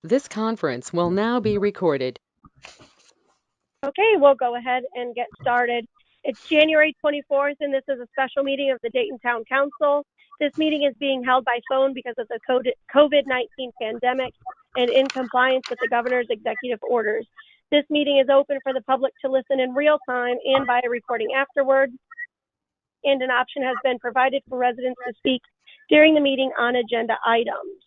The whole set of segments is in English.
This conference will now be recorded. Okay, we'll go ahead and get started. It's January 24th, and this is a special meeting of the Dayton Town Council. This meeting is being held by phone because of the COVID-19 pandemic and in compliance with the governor's executive orders. This meeting is open for the public to listen in real time and via recording afterwards, and an option has been provided for residents to speak during the meeting on agenda items.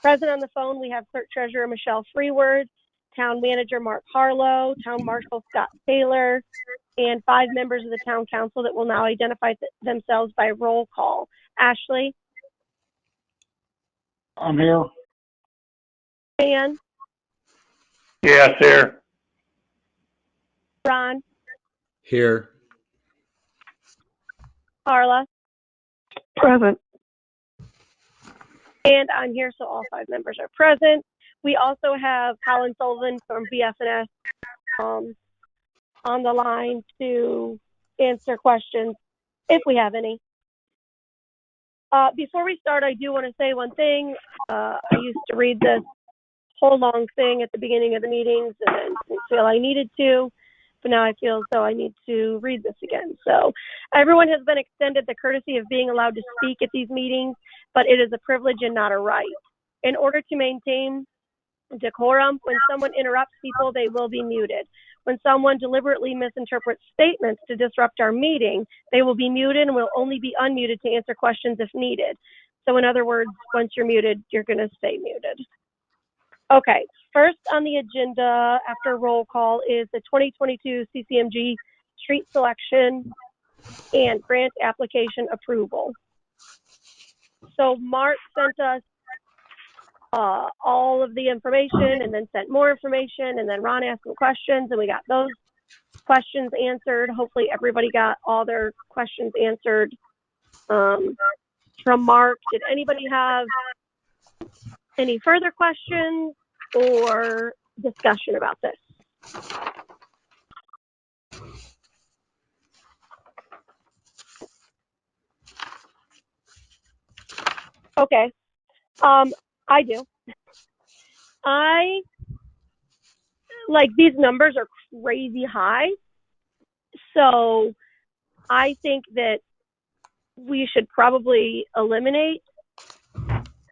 Present on the phone, we have Clerk Treasurer Michelle Freeward, Town Manager Mark Harlow, Town Marshal Scott Taylor, and 5 members of the Town Council that will now identify themselves by roll call. Ashley? I'm here. Dan? Yes, here. Ron? Here. Carla? Present. And I'm here, so all 5 members are present. We also have Colin Sullivan from BS&S on the line to answer questions if we have any. Before we start, I do want to say one thing. I used to read this whole long thing at the beginning of the meetings and then didn't feel I needed to, but now I feel as though I need to read this again. So everyone has been extended the courtesy of being allowed to speak at these meetings, but it is a privilege and not a right. In order to maintain decorum, when someone interrupts people, they will be muted. When someone deliberately misinterprets statements to disrupt our meeting, they will be muted and will only be unmuted to answer questions if needed. So in other words, once you're muted, you're going to stay muted. Okay, first on the agenda after roll call is the 2022 CCMG street selection and grant application approval. So Mark sent us all of the information and then sent more information, and then Ron asked some questions and we got those questions answered. Hopefully everybody got all their questions answered from Mark. Did anybody have any further questions or discussion about this? Okay, I do. I like these numbers are crazy high, so I think that we should probably eliminate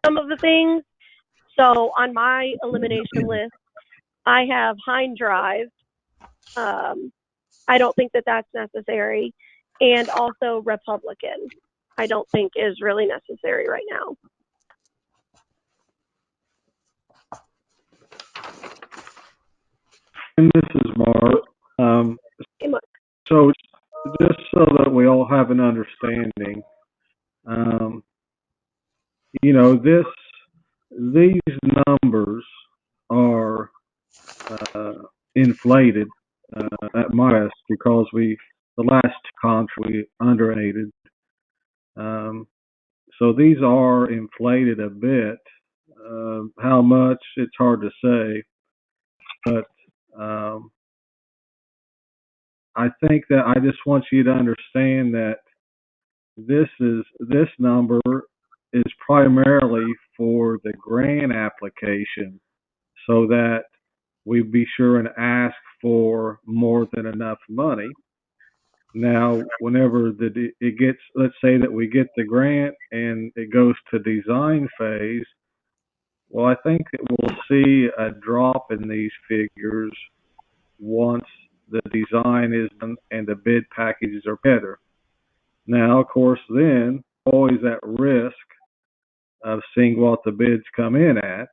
some of the things. So on my elimination list, I have Hine Drive. I don't think that that's necessary, and also Republican. I don't think is really necessary right now. And this is Mark. Hey, Mark. So just so that we all have an understanding, these numbers are inflated at my best because the last contract we underrated. So these are inflated a bit. How much, it's hard to say, but I think that I just want you to understand that this number is primarily for the grant application, so that we be sure and ask for more than enough money. Now, whenever it gets, let's say that we get the grant and it goes to design phase, well, I think that we'll see a drop in these figures once the design is done and the bid packages are better. Now, of course, then always at risk of seeing what the bids come in at.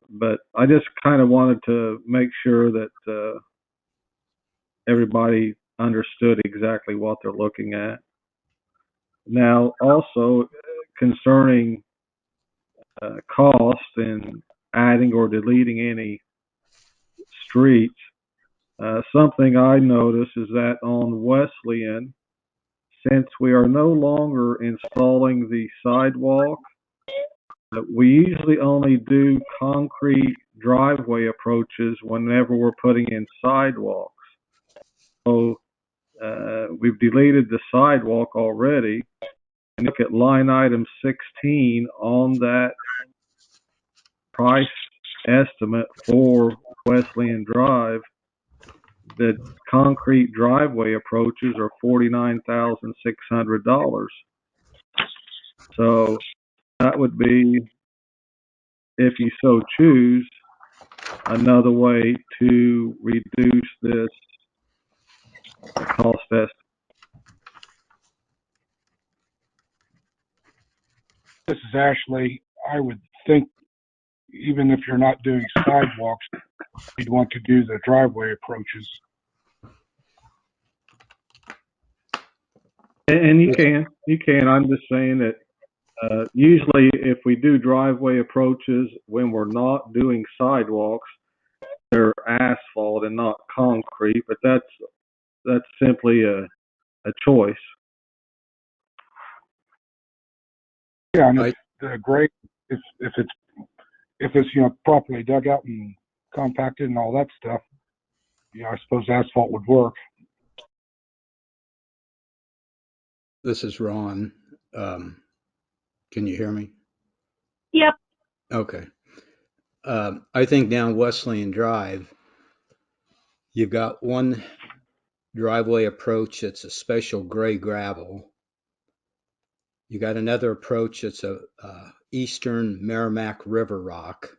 But I just kind of wanted to make sure that everybody understood exactly what they're looking at. Now, also concerning cost and adding or deleting any streets, something I notice is that on Wesleyan, since we are no longer installing the sidewalk, we usually only do concrete driveway approaches whenever we're putting in sidewalks. So we've deleted the sidewalk already. And look at line item 16 on that price estimate for Wesleyan Drive, the concrete driveway approaches are $49,600. So that would be, if you so choose, another way to reduce this cost estimate. This is Ashley. I would think even if you're not doing sidewalks, you'd want to do the driveway approaches. And you can. I'm just saying that usually if we do driveway approaches when we're not doing sidewalks, they're asphalt and not concrete, but that's simply a choice. Yeah, and the grade, if it's properly dug out and compacted and all that stuff, I suppose asphalt would work. This is Ron. Can you hear me? Yep. Okay. I think down Wesleyan Drive, you've got one driveway approach that's a special gray gravel. You got another approach that's a eastern Merrimack River rock.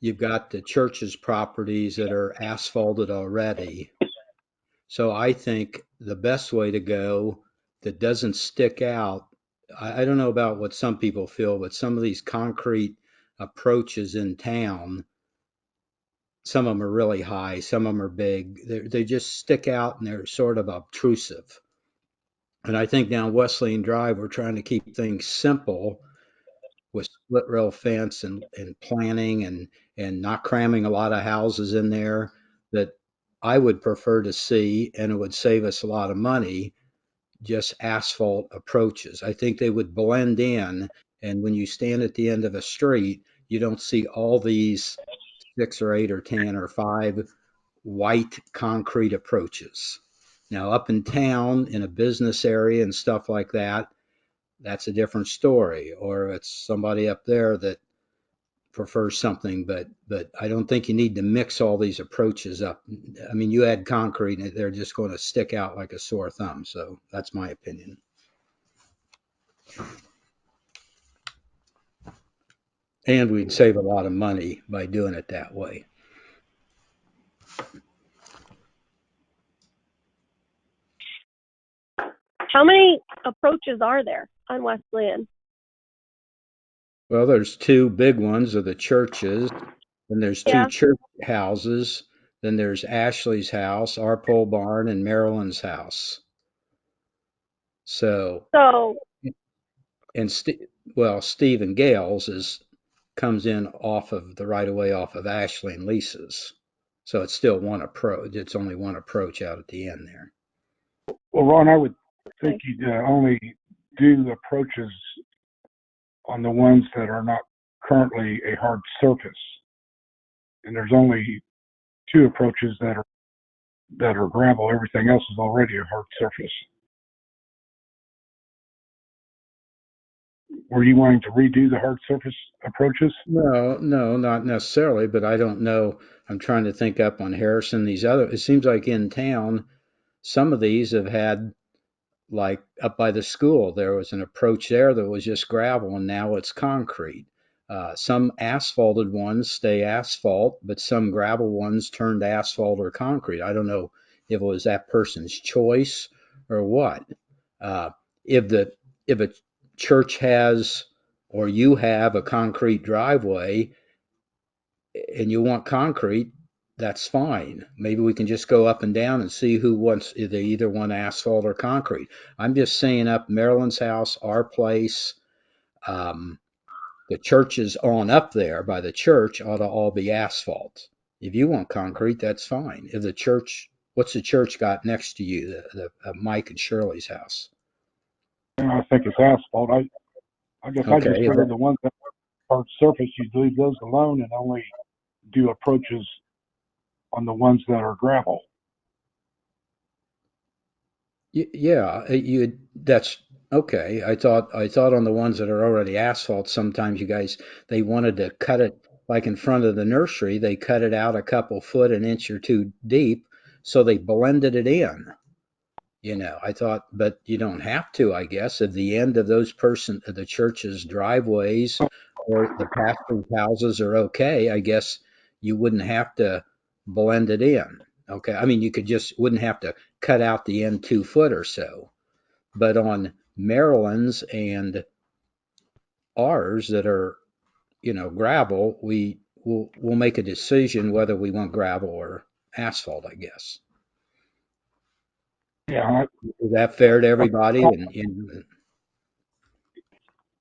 You've got the church's properties that are asphalted already. So I think the best way to go that doesn't stick out, I don't know about what some people feel, but some of these concrete approaches in town, some of them are really high, some of them are big. They just stick out and they're sort of obtrusive. And I think down Wesleyan Drive, we're trying to keep things simple with split rail fence and planning and not cramming a lot of houses in there, that I would prefer to see, and it would save us a lot of money, just asphalt approaches. I think they would blend in, and when you stand at the end of a street, you don't see all these 6 or 8 or 10 or 5 white concrete approaches. Now, up in town, in a business area and stuff like that, that's a different story. Or it's somebody up there that prefers something, but I don't think you need to mix all these approaches up. I mean, you add concrete and they're just going to stick out like a sore thumb. So that's my opinion. And we'd save a lot of money by doing it that way. How many approaches are there on Wesleyan? Well, there's 2 big ones of the churches, and there's 2 church houses. Then there's Ashley's house, our pole barn, and Marilyn's house. So and Steve and Gale's comes in off of the right of way off of Ashley and Lisa's. So it's still one approach. It's only one approach out at the end there. Well, Ron, I would think you'd only do the approaches on the ones that are not currently a hard surface. And there's only 2 approaches that are gravel. Everything else is already a hard surface. Were you wanting to redo the hard surface approaches? No, not necessarily, but I don't know. I'm trying to think up on Harrison. It seems like in town, some of these have had, like up by the school, there was an approach there that was just gravel and now it's concrete. Some asphalted ones stay asphalt, but some gravel ones turned asphalt or concrete. I don't know if it was that person's choice or what. If a church has, or you have, a concrete driveway and you want concrete, that's fine. Maybe we can just go up and down and see who wants, if they either want asphalt or concrete. I'm just saying up Marilyn's house, our place, the churches on up there by the church ought to all be asphalt. If you want concrete, that's fine. If the church, what's the church got next to you, the Mike and Shirley's house? I think it's asphalt. I guess I just figured the ones that are hard surface, you'd leave those alone and only do approaches on the ones that are gravel. Yeah, that's Okay, I thought on the ones that are already asphalt, sometimes you guys, they wanted to cut it, like in front of the nursery, they cut it out a couple foot, an inch or two deep, so they blended it in. I thought, but you don't have to, I guess, at the end of the church's driveways or the pastor's houses are okay. I guess you wouldn't have to blend it in. Okay. I mean, you wouldn't have to cut out the end 2 foot or so. But on Maryland's and ours that are, gravel, we'll make a decision whether we want gravel or asphalt, I guess. Yeah, Is that fair to everybody?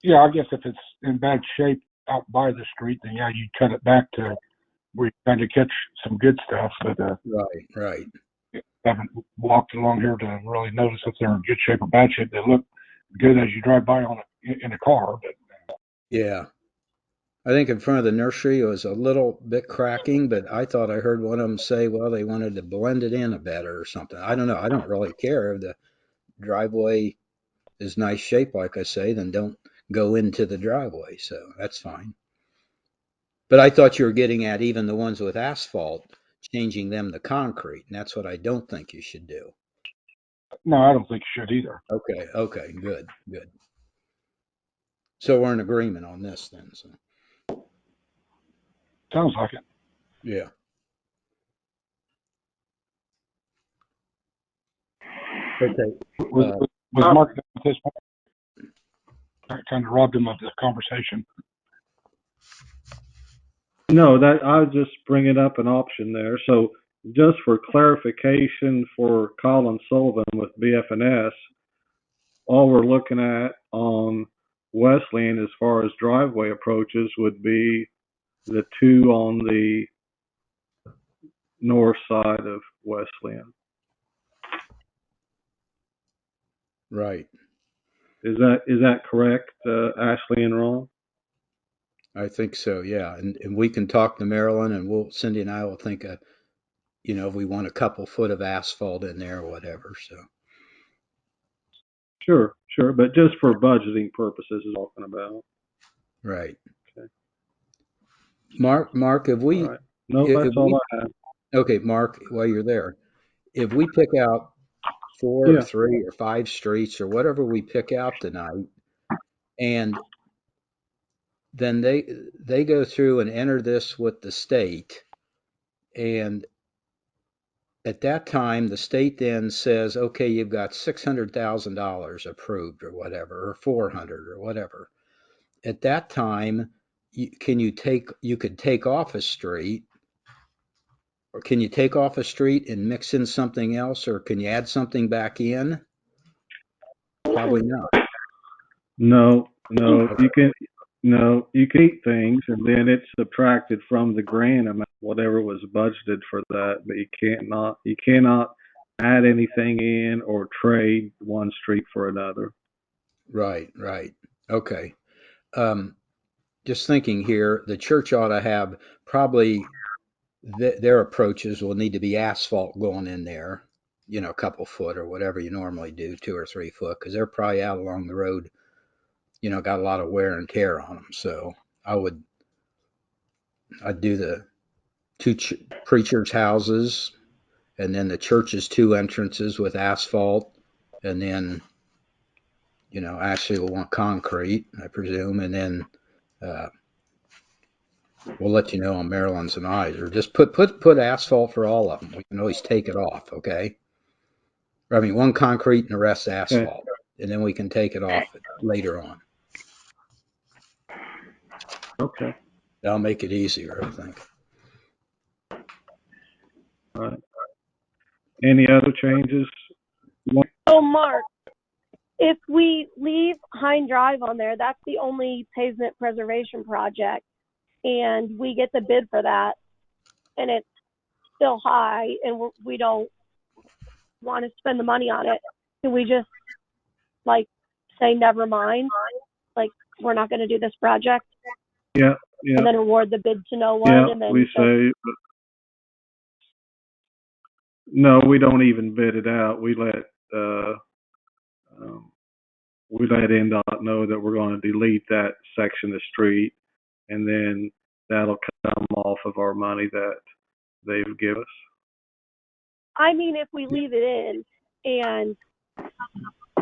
yeah, I guess if it's in bad shape out by the street, then yeah, you cut it back to where you're trying to catch some good stuff, but Right. haven't walked along here to really notice if they're in good shape or bad shape. They look good as you drive by on it in a car, but Yeah. I think in front of the nursery it was a little bit cracking, but I thought I heard one of them say, well, they wanted to blend it in a better or something. I don't know. I don't really care if the driveway is nice shape, like I say, then don't go into the driveway. So that's fine. But I thought you were getting at even the ones with asphalt, changing them to concrete. And that's what I don't think you should do. no, I don't think you should either. Okay, good. So we're in agreement on this then. So Sounds like it. yeah. Okay. Was Mark done with his point? I kind of robbed him of the conversation. No, that I was just bringing up an option there. So just for clarification for Colin Sullivan with BFNS, all we're looking at on Wesleyan as far as driveway approaches would be the two on the north side of Wesleyan. Right. Is that correct, Ashley and Ron? I think so, yeah. And we can talk to Marilyn and Cindy and I will think if we want a couple foot of asphalt in there or whatever. So Sure. But just for budgeting purposes is talking about. right. Okay. Mark, All right. No, that's all I have. okay, Mark, while you're there, if we pick out 4 or Yeah. 3 or 5 streets or whatever we pick out tonight, and then they go through and enter this with the state, and at that time, the state then says, okay, you've got $600,000 approved or whatever, or 400 or whatever. At that time, you could take off a street, or can you take off a street and mix in something else, or can you add something back in? Probably not. No, you can eat things and then it's subtracted from the grant amount, whatever was budgeted for that, but you cannot add anything in or trade one street for another. Right. Okay. Just thinking here, the church ought to have probably their approaches will need to be asphalt going in there, a couple foot or whatever you normally do, 2 or 3 foot, because they're probably out along the road, got a lot of wear and tear on them. So I'd do the two preachers' houses, and then the church's 2 entrances with asphalt, and then Ashley will want concrete, I presume, and then we'll let you know on Maryland's and I's, or just put asphalt for all of them. We can always take it off, okay? I mean, one concrete and the rest asphalt, and then we can take it off later on. Okay. That'll make it easier, I think. All right. Any other changes? So, Mark, if we leave Hine Drive on there, that's the only pavement preservation project, and we get the bid for that, and it's still high, and we don't want to spend the money on it. Can we just say never mind? We're not going to do this project? Yeah. And then award the bid to no one? Yeah, and then we say, no, we don't even bid it out. We let we let NDOT know that we're going to delete that section of street, and then that'll come off of our money that they've given us. I mean, if we leave it in and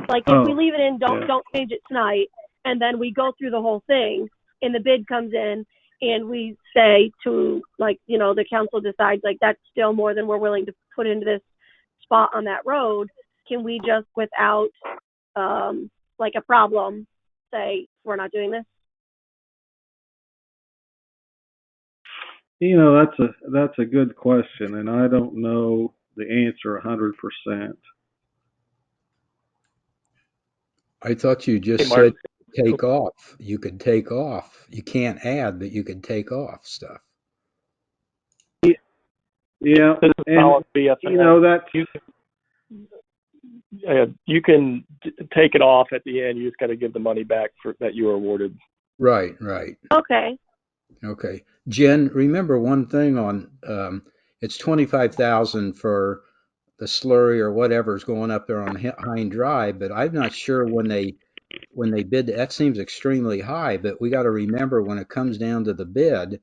like if we leave it in, don't change it tonight, and then we go through the whole thing and the bid comes in and we say to, like, you know, the council decides like that's still more than we're willing to put into this spot on that road, can we just without like a problem say we're not doing this? You know, that's a good question, and I don't know the answer 100%. I thought you just said take off. You could take off. You can't add, but you could take off stuff. Yeah, and you know that's you can take it off at the end. You just got to give the money back for that you were awarded. Right. Okay. Jen, remember one thing on it's $25,000 for the slurry or whatever's going up there on Hind Drive, but I'm not sure when they bid, that seems extremely high, but we got to remember when it comes down to the bid,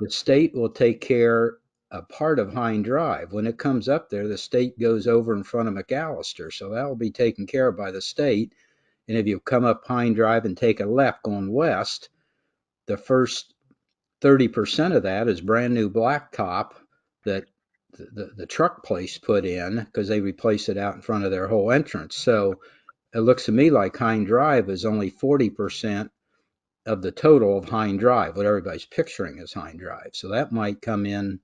the state will take care a part of Hind Drive. When it comes up there, the state goes over in front of McAllister, so that will be taken care of by the state. And if you come up Hind Drive and take a left going west, the first 30% of that is brand new blacktop that the truck place put in because they replaced it out in front of their whole entrance. So it looks to me like Hind Drive is only 40% of the total of Hind Drive, what everybody's picturing as Hind Drive. So that might come in.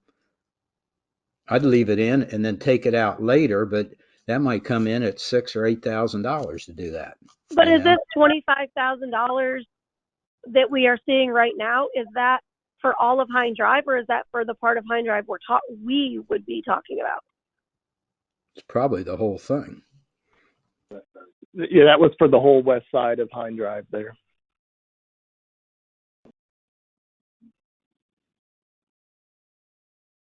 I'd leave it in and then take it out later, but that might come in at $6,000 or $8,000 to do that. But is this $25,000 that we are seeing right now? Is that for all of Hind Drive, or is that for the part of Hind Drive we would be talking about? It's probably the whole thing. Yeah, that was for the whole west side of Hind Drive there.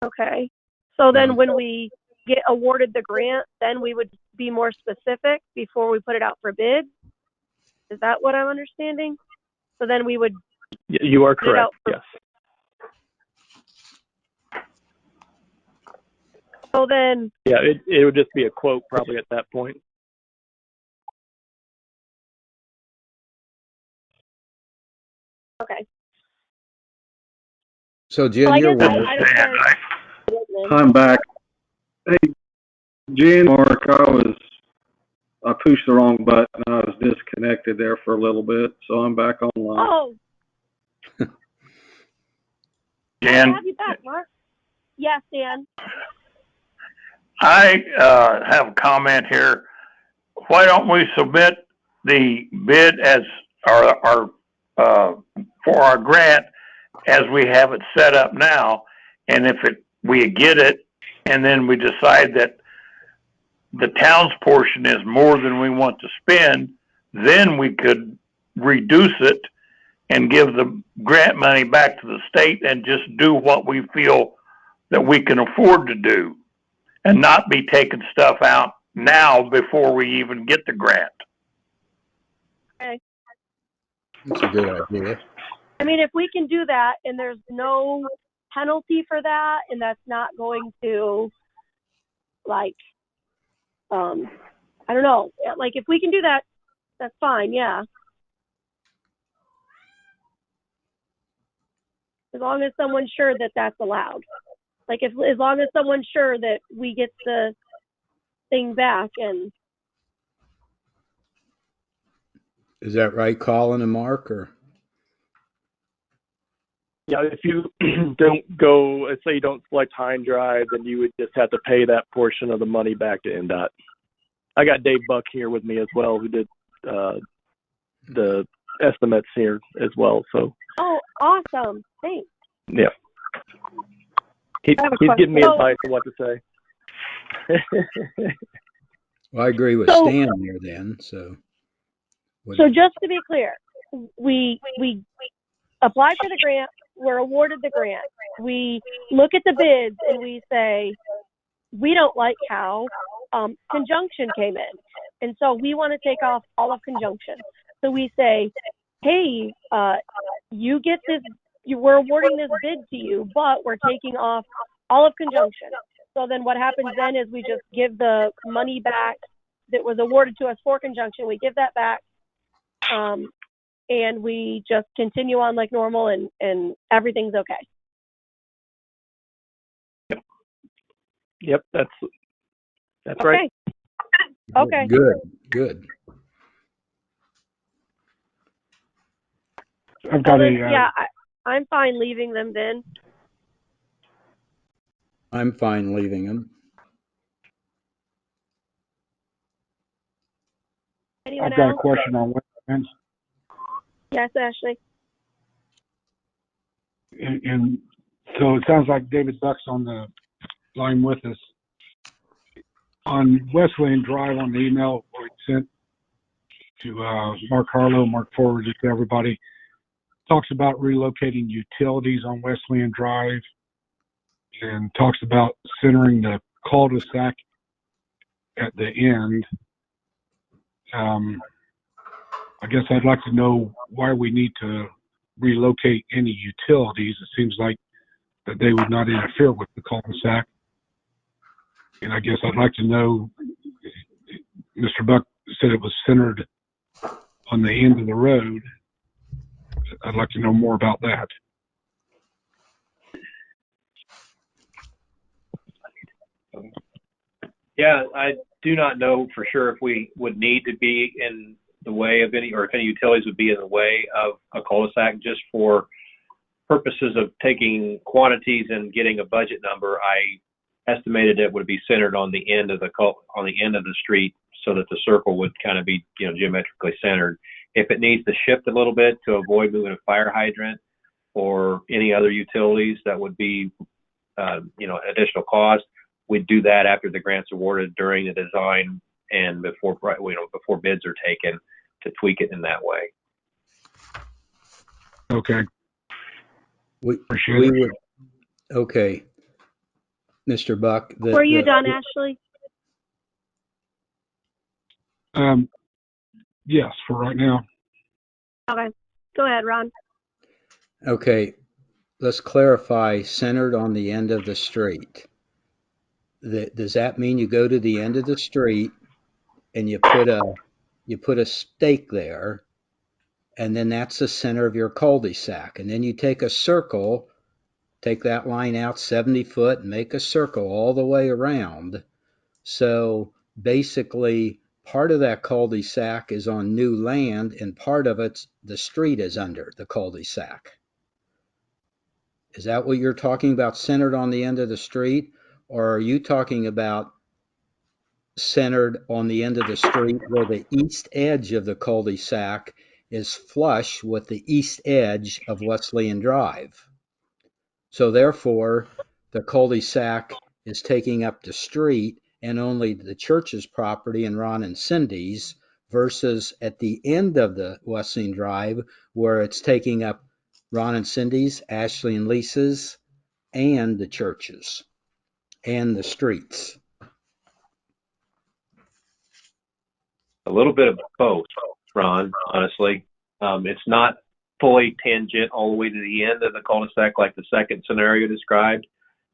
Okay. So then when we get awarded the grant, then we would be more specific before we put it out for bid? Is that what I'm understanding? So then we would... You are correct, yes. So then... Yeah, it would just be a quote probably at that point. Okay. So Jen, you're welcome. I'm back. Hey, Jen, Mark, I pushed the wrong button. I was disconnected there for a little bit, so I'm back online. Oh. Jen? I'll have you back, Mark. Yes, Dan. I have a comment here. Why don't we submit the bid as our for our grant as we have it set up now, and if we get it, and then we decide that the town's portion is more than we want to spend, then we could reduce it and give the grant money back to the state and just do what we feel that we can afford to do and not be taking stuff out now before we even get the grant. Okay. That's a good idea. I mean, if we can do that and there's no penalty for that, and that's not going to, like, I don't know, like if we can do that, that's fine, yeah. As long as someone's sure that that's allowed. Like, as long as someone's sure that we get the thing back. And is that right, Colin and Mark? Or yeah, if you don't go, let's say you don't select Hind Drive, then you would just have to pay that portion of the money back to NDOT. I got Dave Buck here with me as well, who did the estimates here as well. So. Oh, awesome! Thanks. Yeah. He's giving me advice on what to say. Well, I agree with Stan there then. So just to be clear, we apply for the grant, we're awarded the grant. We look at the bids and we say, we don't like how Conjunction came in. And so we want to take off all of Conjunction. So we say, hey, you get this, we're awarding this bid to you, but we're taking off all of Conjunction. So then what happens then is we just give the money back that was awarded to us for Conjunction. We give that back. And we just continue on like normal, and everything's okay. Yep, that's Okay. right. Okay. Good. I've got Well, a, then, yeah, I'm fine leaving them then. I'm fine leaving them. Anyone I've got a else? question on wetlands. Yes, Ashley. And so it sounds like David Buck's on the line with us. On Wesleyan Drive, on the email we sent to Mark Harlow, Mark forwarded it to everybody, talks about relocating utilities on Wesleyan Drive and talks about centering the cul-de-sac at the end. I guess I'd like to know why we need to relocate any utilities. It seems like that they would not interfere with the cul-de-sac. And I guess I'd like to know, Mr. Buck said it was centered on the end of the road. I'd like to know more about that. Yeah, I do not know for sure if we would need to be in the way of any, or if any utilities would be in the way of a cul-de-sac. Just for purposes of taking quantities and getting a budget number, I estimated it would be centered on the end of the street, so that the circle would kind of be, geometrically centered. If it needs to shift a little bit to avoid moving a fire hydrant or any other utilities that would be, additional cost, we'd do that after the grant's awarded, during the design, and before bids are taken, to tweak it in that way. Okay. We Appreciate it. would, okay. Mr. Buck. Were you done, Ashley? Yes, for right now. Okay. Go ahead, Ron. Okay, let's clarify centered on the end of the street. Does that mean you go to the end of the street and you put a stake there, and then that's the center of your cul-de-sac, and then you take a circle, take that line out 70 foot and make a circle all the way around. So basically part of that cul-de-sac is on new land, and part of the street is under the cul-de-sac. Is that what you're talking about, centered on the end of the street? Or are you talking about centered on the end of the street where the east edge of the cul-de-sac is flush with the east edge of Wesleyan Drive? So therefore, the cul-de-sac is taking up the street and only the church's property and Ron and Cindy's, versus at the end of the Wesleyan Drive where it's taking up Ron and Cindy's, Ashley and Lisa's, and the churches and the streets. A little bit of both, Ron, honestly. It's not fully tangent all the way to the end of the cul-de-sac like the second scenario described,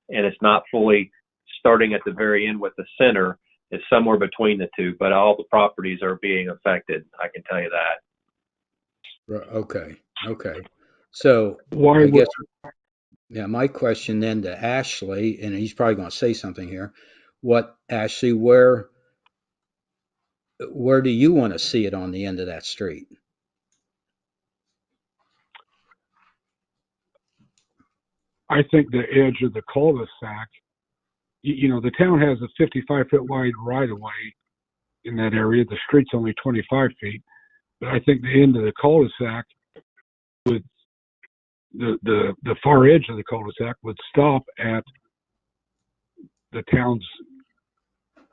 and it's not fully starting at the very end with the center. It's somewhere between the two, but all the properties are being affected, I can tell you that. Okay. So Why I would guess, yeah, my question then to Ashley, and he's probably going to say something here. Ashley, where do you want to see it on the end of that street? I think the edge of the cul-de-sac, the town has a 55-foot wide right-of-way in that area. The street's only 25 feet. But I think the end of the cul-de-sac would, the far edge of the cul-de-sac would stop at the town's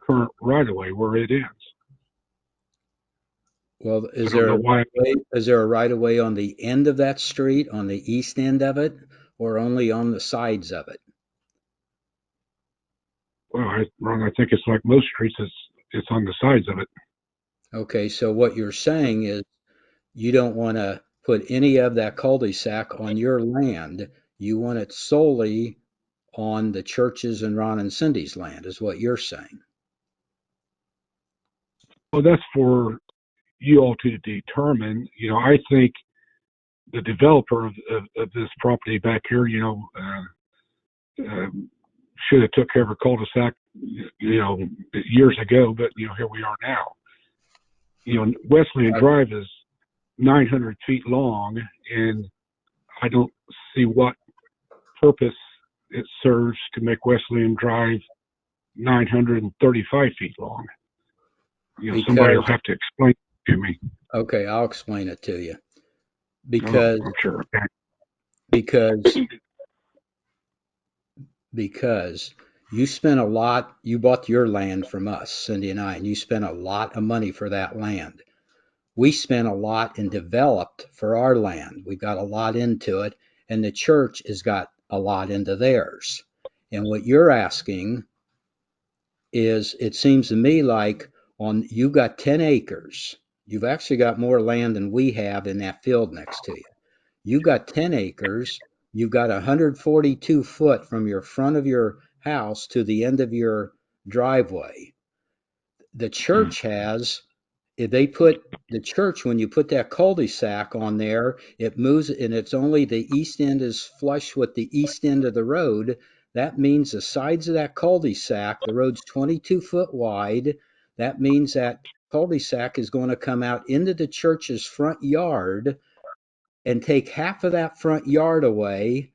current right-of-way where it ends. Well, is I don't know why. there a right of way on the end of that street, on the east end of it, or only on the sides of it? Ron, I think it's like most streets, it's on the sides of it. Okay, so what you're saying is you don't want to put any of that cul-de-sac on your land. You want it solely on the churches and Ron and Cindy's land, is what you're saying. Well, that's for you all to determine. I think the developer of this property back here, should have took care of a cul-de-sac, years ago, but, here we are now. Wesleyan Drive is 900 feet long, and I don't see what purpose it serves to make Wesleyan Drive 935 feet long. Somebody will have to explain it to me. Okay, I'll explain it to you. Because I'm sure. Because you bought your land from us, Cindy and I, and you spent a lot of money for that land. We spent a lot and developed for our land. We got a lot into it, and the church has got a lot into theirs. And what you're asking is, it seems to me like you got 10 acres. You've actually got more land than we have in that field next to you. You got 10 acres. You've got 142 foot from your front of your house to the end of your driveway. The church has, when you put that cul-de-sac on there, it moves, and it's only the east end is flush with the east end of the road. That means the sides of that cul-de-sac, the road's 22 foot wide. That means that cul-de-sac is going to come out into the church's front yard and take half of that front yard away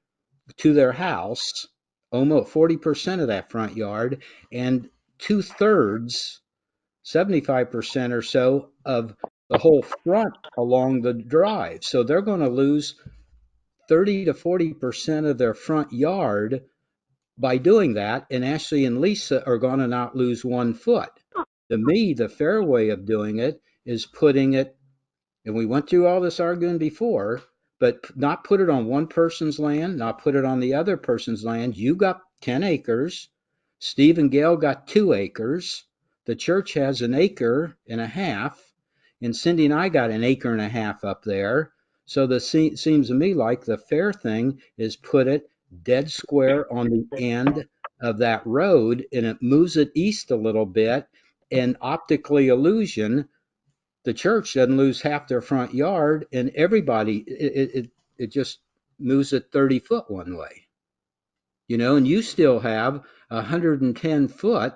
to their house, almost 40% of that front yard, and 2/3, 75% or so of the whole front along the drive. So they're going to lose 30 to 40% of their front yard by doing that, and Ashley and Lisa are going to not lose 1 foot. To me, the fair way of doing it is putting it, and we went through all this arguing before, but not put it on one person's land, not put it on the other person's land. You got 10 acres. Steve and Gail got 2 acres. The church has 1.5 acres, and Cindy and I got 1.5 acres up there. So seems to me like the fair thing is put it dead square on the end of that road, and it moves it east a little bit, and optically illusion, the church doesn't lose half their front yard, and everybody, it just moves it 30 foot one way, and you still have 110 foot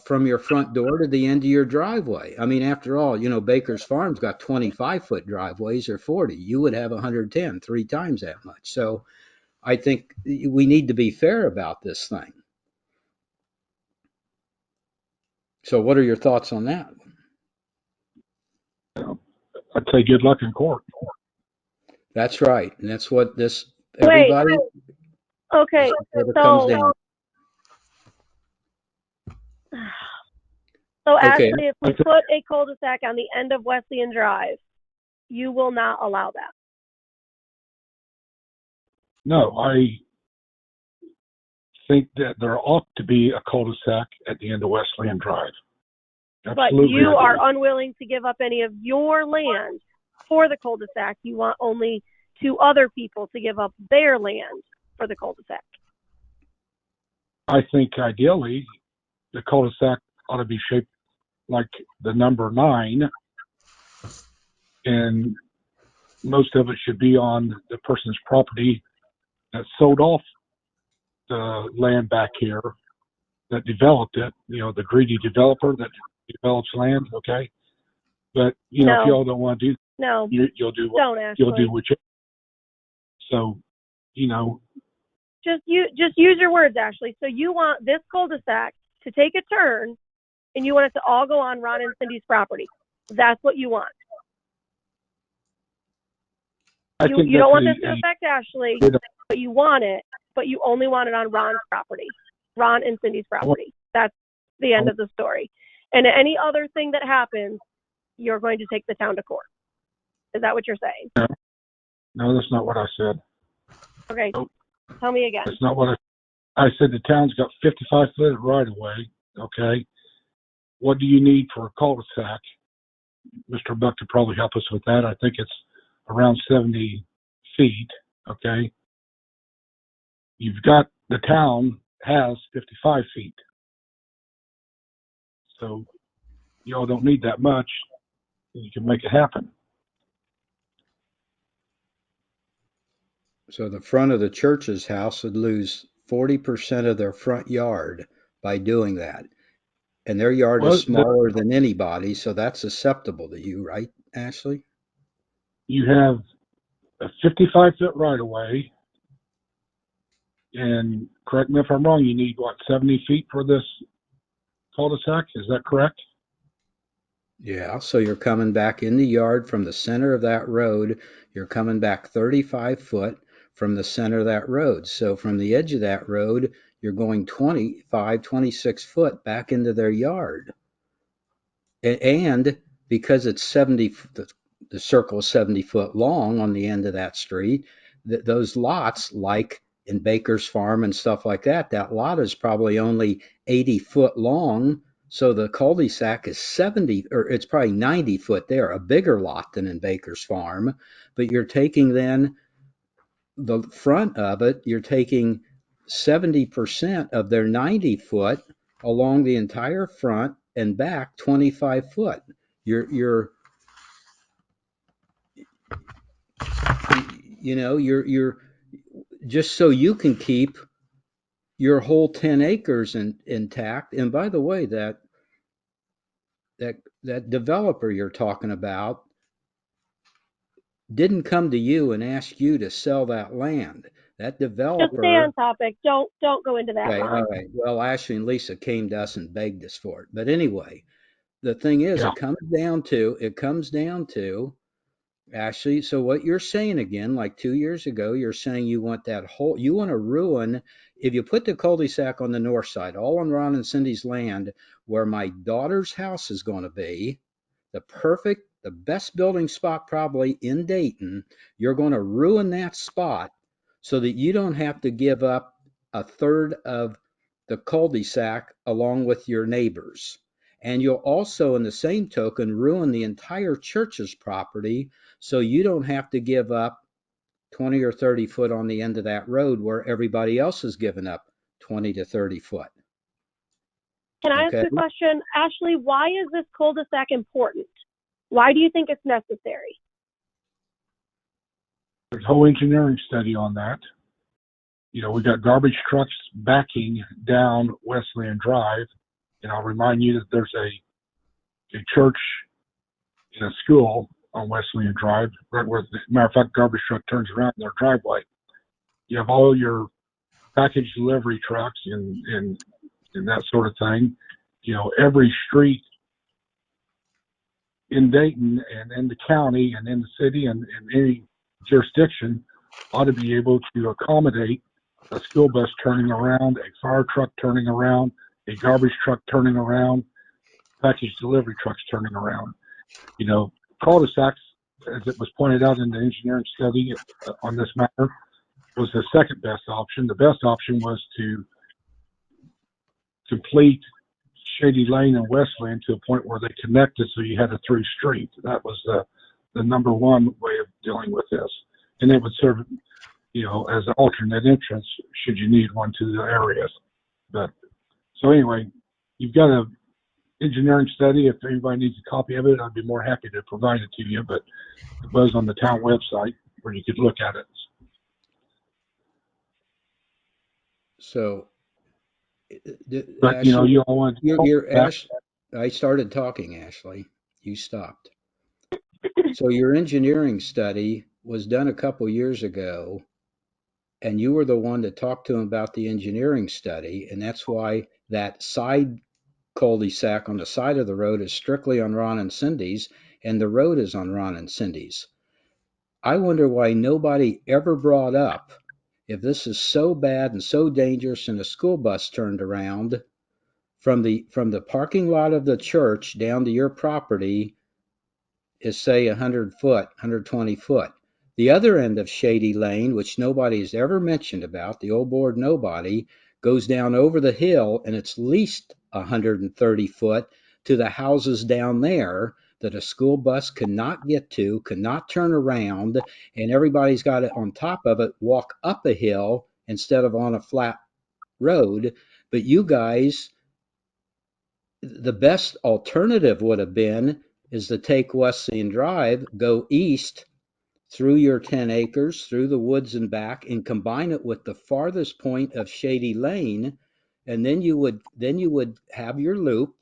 from your front door to the end of your driveway. I mean, after all, Baker's Farm's got 25 foot driveways or 40. You would have 110, 3 times that much. So I think we need to be fair about this thing. So what are your thoughts on that? I'd say good luck in court. That's right. And that's what everybody. Wait. Okay. So Okay. actually, if we put a cul-de-sac on the end of Wesleyan Drive, you will not allow that. No, I think that there ought to be a cul-de-sac at the end of Wesleyan Drive. Absolutely. But you are unwilling to give up any of your land for the cul-de-sac. You want only 2 other people to give up their land for the cul-de-sac. I think ideally the cul-de-sac ought to be shaped like the number 9, and most of it should be on the person's property that sold off the land back here, that developed it, the greedy developer that develops land, okay? But, No. if y'all don't want to do No, you'll do what don't, Ashley. you'll do what you. So, Just use your words, Ashley. So you want this cul-de-sac to take a turn, and you want it to all go on Ron and Cindy's property. That's what you want. You don't want this to affect Ashley, but you want it, but you only want it on Ron's property, Ron and Cindy's property. That's the end of the story. And any other thing that happens, you're going to take the town to court. Is that what you're saying? No, that's not what I said. Okay. Nope. Tell me again. That's not what I. I said the town's got 55 foot right of way. Okay. What do you need for a cul-de-sac? Mr. Buck could probably help us with that. I think it's around 70 feet. Okay. The town has 55 feet. So y'all don't need that much. You can make it happen. So the front of the church's house would lose 40% of their front yard by doing that. And their yard Well, is smaller than anybody, so that's acceptable to you, right, Ashley? you have a 55 foot right of way. And correct me if I'm wrong, you need what, 70 feet for this cul-de-sac? Is that correct? Yeah, so you're coming back in the yard from the center of that road. You're coming back 35 foot from the center of that road. So from the edge of that road, you're going 25, 26 foot back into their yard. And because it's 70, the circle is 70 foot long on the end of that street, those lots, like in Baker's Farm and stuff like that, that lot is probably only 80 foot long. So the cul-de-sac is 70, or it's probably 90 foot there, a bigger lot than in Baker's Farm. But you're taking then the front of it, you're taking 70% of their 90 foot along the entire front and back 25 foot. You're just so you can keep your whole 10 acres intact. And by the way, that developer you're talking about didn't come to you and ask you to sell that land. That developer. Just stay on topic. Don't go into that. Okay, all right. Well, Ashley and Lisa came to us and begged us for it. But anyway, the thing is, Yeah. it comes down to, Ashley, so what you're saying again, like 2 years ago, you're saying you want you want to ruin, if you put the cul-de-sac on the north side, all on Ron and Cindy's land, where my daughter's house is going to be, the best building spot probably in Dayton, you're going to ruin that spot so that you don't have to give up a third of the cul-de-sac along with your neighbors. And you'll also, in the same token, ruin the entire church's property so you don't have to give up 20 or 30 foot on the end of that road where everybody else has given up 20 to 30 foot. Can I ask a question? Ashley, why is this cul-de-sac important? Why do you think it's necessary? There's a whole engineering study on that. We got garbage trucks backing down Wesleyan Drive. And I'll remind you that there's a church and a school on Wesleyan Drive, right where, as a matter of fact, garbage truck turns around in their driveway. You have all your package delivery trucks and that sort of thing. Every street in Dayton and in the county and in the city and in any jurisdiction ought to be able to accommodate a school bus turning around, a fire truck turning around, a garbage truck turning around, package delivery trucks turning around. Cul-de-sacs, as it was pointed out in the engineering study on this matter, was the second best option. The best option was to complete Shady Lane and Wesleyan to a point where they connected so you had a through street. That was the number one way of dealing with this. And it would serve, as an alternate entrance should you need one to the areas. But so anyway, you've got a engineering study. If anybody needs a copy of it, I'd be more happy to provide it to you, but it was on the town website where you could look at it. So, but Ashley, you all want I started talking, Ashley. You stopped. So your engineering study was done a couple years ago, and you were the one to talk to him about the engineering study, and that's why that side cul-de-sac on the side of the road is strictly on Ron and Cindy's, and the road is on Ron and Cindy's. I wonder why nobody ever brought up, if this is so bad and so dangerous and a school bus turned around from the parking lot of the church down to your property is, say, 100 foot, 120 foot. The other end of Shady Lane, which nobody's ever mentioned about, the old board nobody, goes down over the hill, and it's at least 130 foot to the houses down there that a school bus cannot get to, cannot turn around, and everybody's got it on top of it, walk up a hill instead of on a flat road. But you guys, the best alternative would have been is to take Wesleyan Drive, go east through your 10 acres, through the woods and back, and combine it with the farthest point of Shady Lane, and then you would have your loop.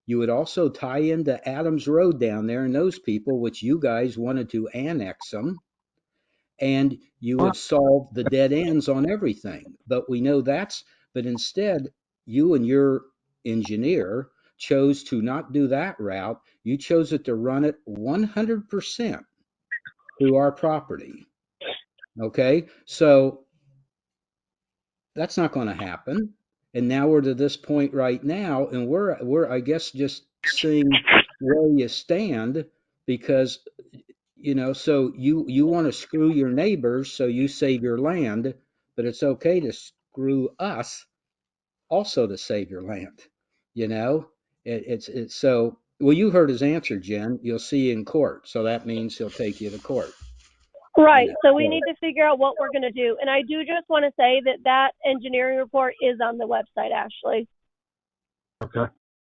You would also tie into Adams Road down there and those people, which you guys wanted to annex them, and you would solve the dead ends on everything. But we know but instead, you and your engineer chose to not do that route. You chose it to run it 100% through our property. Okay, so that's not going to happen. And now we're to this point right now, and we're I guess just seeing where you stand, because so you want to screw your neighbors so you save your land, but it's okay to screw us also to save your land. It's so, well, you heard his answer, Jen. You'll see in court, so that means he'll take you to court. Right. So we need to figure out what we're going to do. And I do just want to say that engineering report is on the website, Ashley. Okay.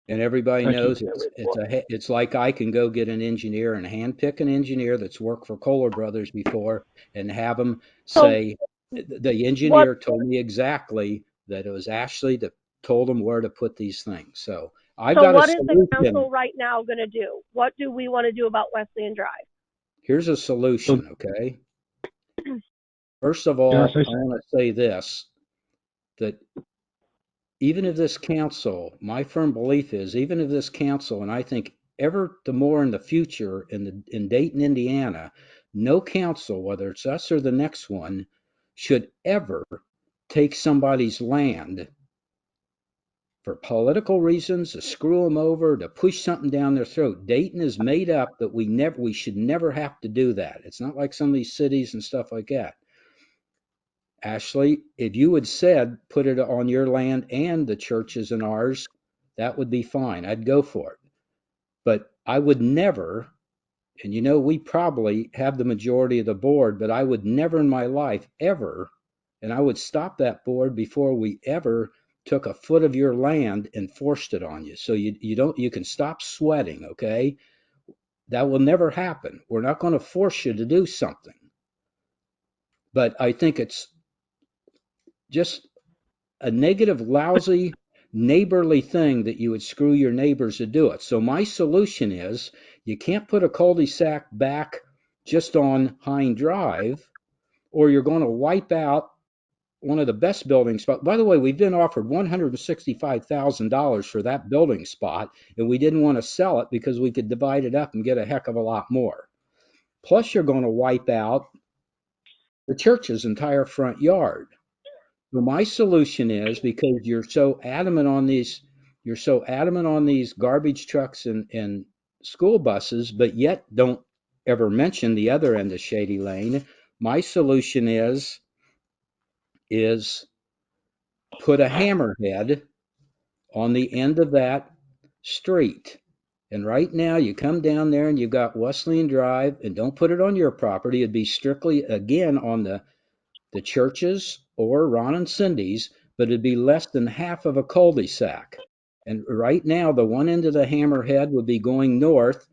And everybody knows it's like I can go get an engineer and handpick an engineer that's worked for Kohler Brothers before and have them say, the engineer told me exactly that it was Ashley that told him where to put these things. So I've got a solution. So what is the council right now going to do? What do we want to do about Wesleyan Drive? Here's a solution, okay? First of all, I want to say this, that even if this council, my firm belief is, even if this council, and I think ever the more in the future in Dayton, Indiana, no council, whether it's us or the next one, should ever take somebody's land for political reasons, to screw them over, to push something down their throat. Dayton is made up that we should never have to do that. It's not like some of these cities and stuff like that. Ashley, if you had said put it on your land and the churches and ours, that would be fine. I'd go for it. But I would never, and we probably have the majority of the board, but I would never in my life ever, and I would stop that board before we ever took a foot of your land and forced it on you. So you can stop sweating, okay? That will never happen. We're not going to force you to do something. But I think it's just a negative, lousy, neighborly thing that you would screw your neighbors to do it. So my solution is, you can't put a cul-de-sac back just on Hine Drive, or you're going to wipe out one of the best building spots. By the way, we've been offered $165,000 for that building spot, and we didn't want to sell it because we could divide it up and get a heck of a lot more. Plus, you're going to wipe out the church's entire front yard. So my solution is, because you're so adamant on these garbage trucks and school buses, but yet don't ever mention the other end of Shady Lane. My solution is put a hammerhead on the end of that street. And right now you come down there and you've got Wesleyan Drive, and don't put it on your property. It'd be strictly, again, on the churches or Ron and Cindy's, but it'd be less than half of a cul-de-sac. And right now, the one end of the hammerhead would be going north,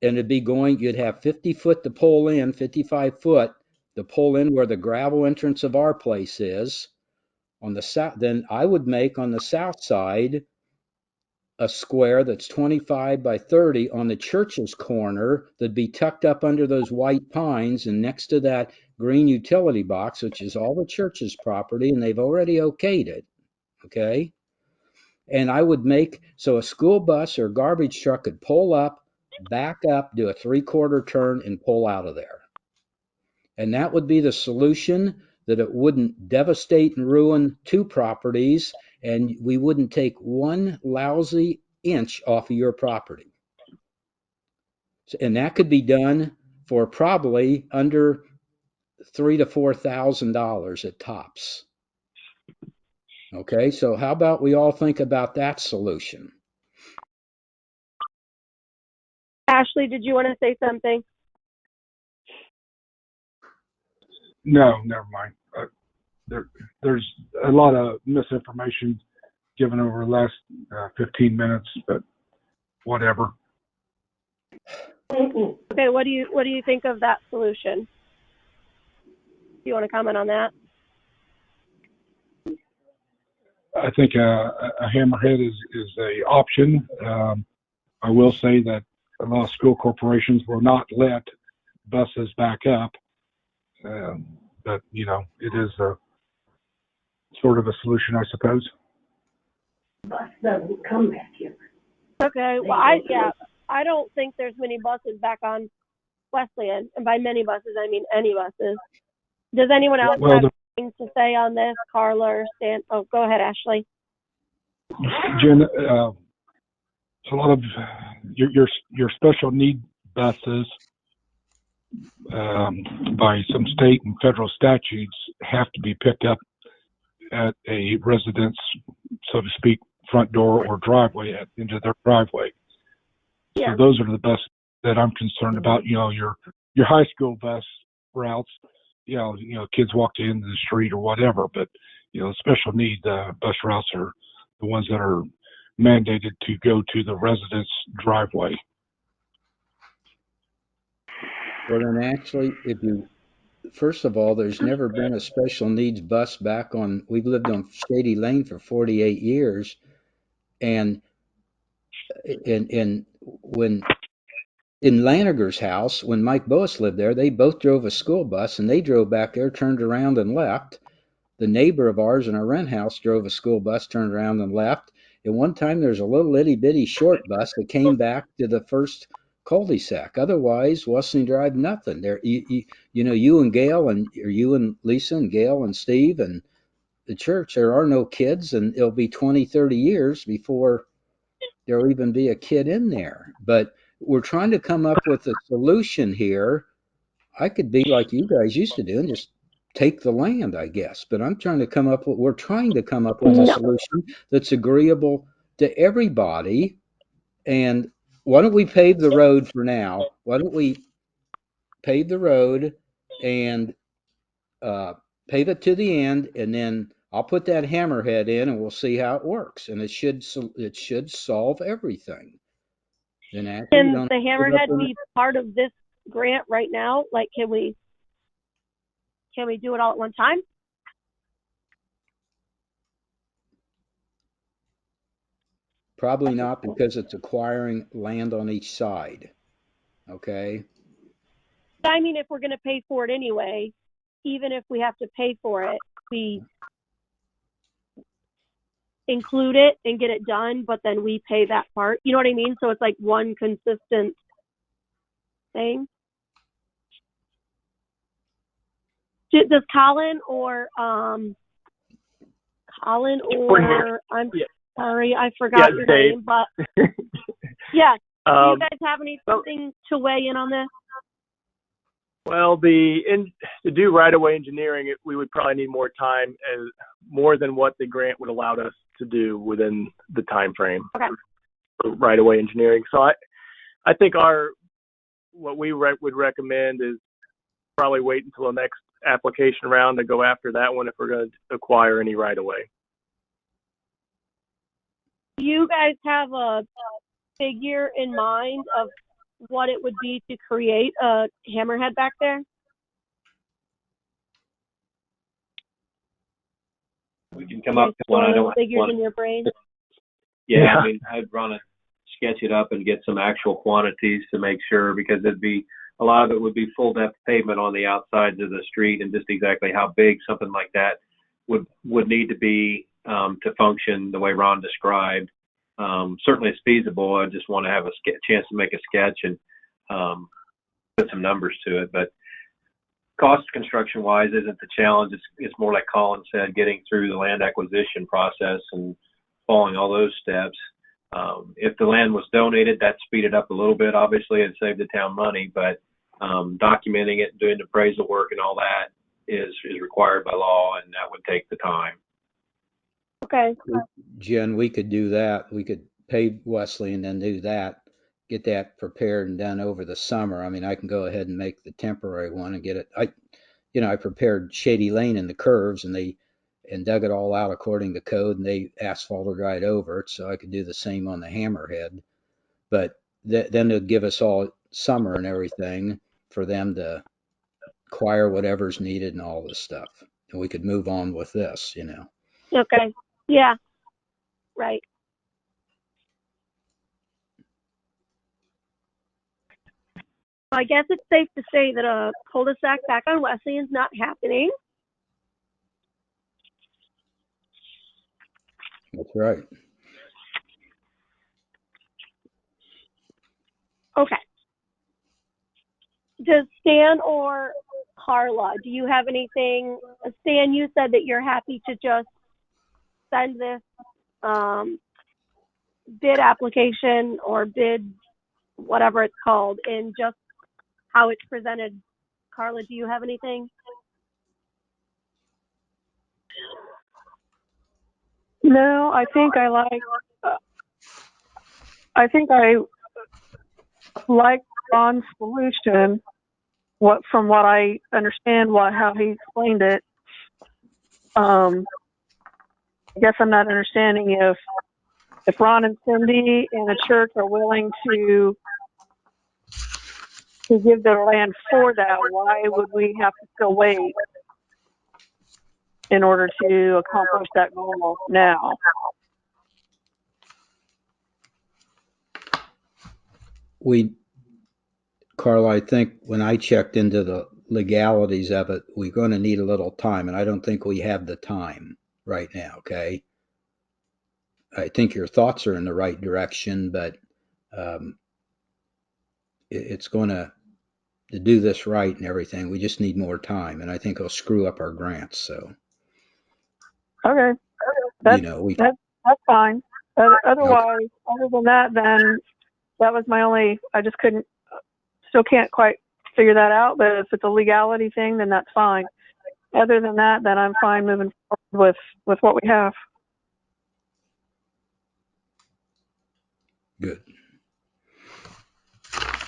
and you'd have 50 foot to pull in, 55 foot to pull in where the gravel entrance of our place is. On the south, then I would make on the south side a square that's 25 by 30 on the church's corner that'd be tucked up under those white pines and next to that green utility box, which is all the church's property, and they've already okayed it, okay? And I would make so a school bus or garbage truck could pull up, back up, do a 3/4 turn, and pull out of there. And that would be the solution, that it wouldn't devastate and ruin two properties, and we wouldn't take one lousy inch off of your property. And that could be done for probably under $3,000 to $4,000 at tops. Okay, so how about we all think about that solution? Ashley, did you want to say something? No, never mind. There's a lot of misinformation given over the last 15 minutes, but whatever. Okay, what do you think of that solution? Do you want to comment on that? I think a hammerhead is a option. I will say that a lot of school corporations will not let buses back up, but it is a sort of a solution, I suppose. Bus doesn't come back here. Okay, well, I don't think there's many buses back on Wesleyan, and by many buses I mean any buses. Does anyone else Well, have anything to say on this, Carla or Stan? Oh, go ahead, Ashley. Jen, a lot of your special need buses by some state and federal statutes have to be picked up at a residence, so to speak, front door or driveway into their driveway. Yeah. So those are the buses that I'm concerned about. Your high school bus routes, kids walk to the end of the street or whatever, but special need bus routes are the ones that are mandated to go to the residence driveway. Well, then actually, first of all, there's never been a special needs bus back on, we've lived on Shady Lane for 48 years. And when in Laniger's house, when Mike Boas lived there, they both drove a school bus and they drove back there, turned around and left. The neighbor of ours in our rent house drove a school bus, turned around and left. And one time there's a little itty bitty short bus that came back to the first cul-de-sac. Otherwise, Wesleyan Drive, nothing. There, you and Gail, or you and Lisa and Gail and Steve and the church, there are no kids, and it'll be 20, 30 years before there'll even be a kid in there. But we're trying to come up with a solution here. I could be like you guys used to do and just take the land, I guess. But we're trying to come up with a solution that's agreeable to everybody. And why don't we pave the road for now? Why don't we pave the road and pave it to the end, and then I'll put that hammerhead in, and we'll see how it works. And it should solve everything. Then Can the hammerhead be part of this grant right now? Like, can we do it all at one time? Probably not, because it's acquiring land on each side. Okay. I mean, if we're going to pay for it anyway, even if we have to pay for it, we include it and get it done, but then we pay that part. You know what I mean? So it's like one consistent thing. Does Colin or I'm sorry, I forgot your Dave. name, but yeah. Do you guys have anything to weigh in on this? Well, to do right-of-way engineering, we would probably need more time, and more than what the grant would allow us to do within the time frame. Okay. For right-of-way engineering. So I think what we would recommend is probably wait until the next application round to go after that one if we're going to acquire any right-of-way. Do you guys have a figure in mind of what it would be to create a hammerhead back there? We can come up with one. I don't figures want in your brain. Yeah, I mean, I'd want to sketch it up and get some actual quantities to make sure, because a lot of it would be full depth pavement on the outsides of the street, and just exactly how big something like that would need to be to function the way Ron described. Certainly it's feasible. I just want to have a chance to make a sketch and put some numbers to it. But cost construction wise isn't the challenge. It's more like Colin said, getting through the land acquisition process and following all those steps. If the land was donated, that speeded up a little bit, obviously, and saved the town money, but documenting it, doing the appraisal work and all that is required by law, and that would take the time. Okay. Jen, we could do that. We could pave Wesley and then do that, get that prepared and done over the summer. I mean, I can go ahead and make the temporary one and get it. I prepared Shady Lane and the curves and dug it all out according to code, and they asphalted right over it, so I could do the same on the Hammerhead. But then it'd give us all summer and everything for them to acquire whatever's needed and all this stuff. And we could move on with this, Okay. Yeah. Right. I guess it's safe to say that a cul-de-sac back on Wesleyan is not happening. That's right. Okay. Does Stan or Carla, do you have anything? Stan, you said that you're happy to just send this bid application or bid, whatever it's called, in just how it's presented. Carla, do you have anything? No, I think I like Ron's solution. From what I understand, how he explained it. I guess I'm not understanding if Ron and Cindy and the church are willing to give their land for that. Why would we have to still wait in order to accomplish that goal now? Carla, I think when I checked into the legalities of it, we're going to need a little time, and I don't think we have the time right now, okay? I think your thoughts are in the right direction, but it's going to do this right and everything. We just need more time, and I think it'll screw up our grants, so. Okay. That's fine. Otherwise, other than that, then that was my only, I just still can't quite figure that out, but if it's a legality thing, then that's fine. Other than that, then I'm fine moving forward with what we have. Good.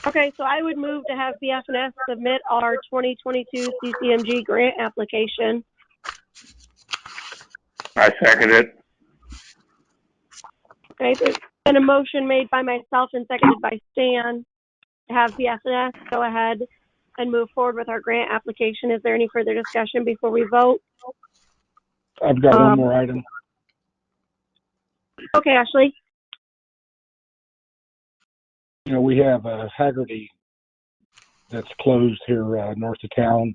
Okay, so I would move to have BF&S submit our 2022 CCMG grant application. I second it. Okay, there's been a motion made by myself and seconded by Stan to have BF&S go ahead and move forward with our grant application. Is there any further discussion before we vote? I've got one more item. Okay, Ashley. We have Haggerty that's closed here north of town.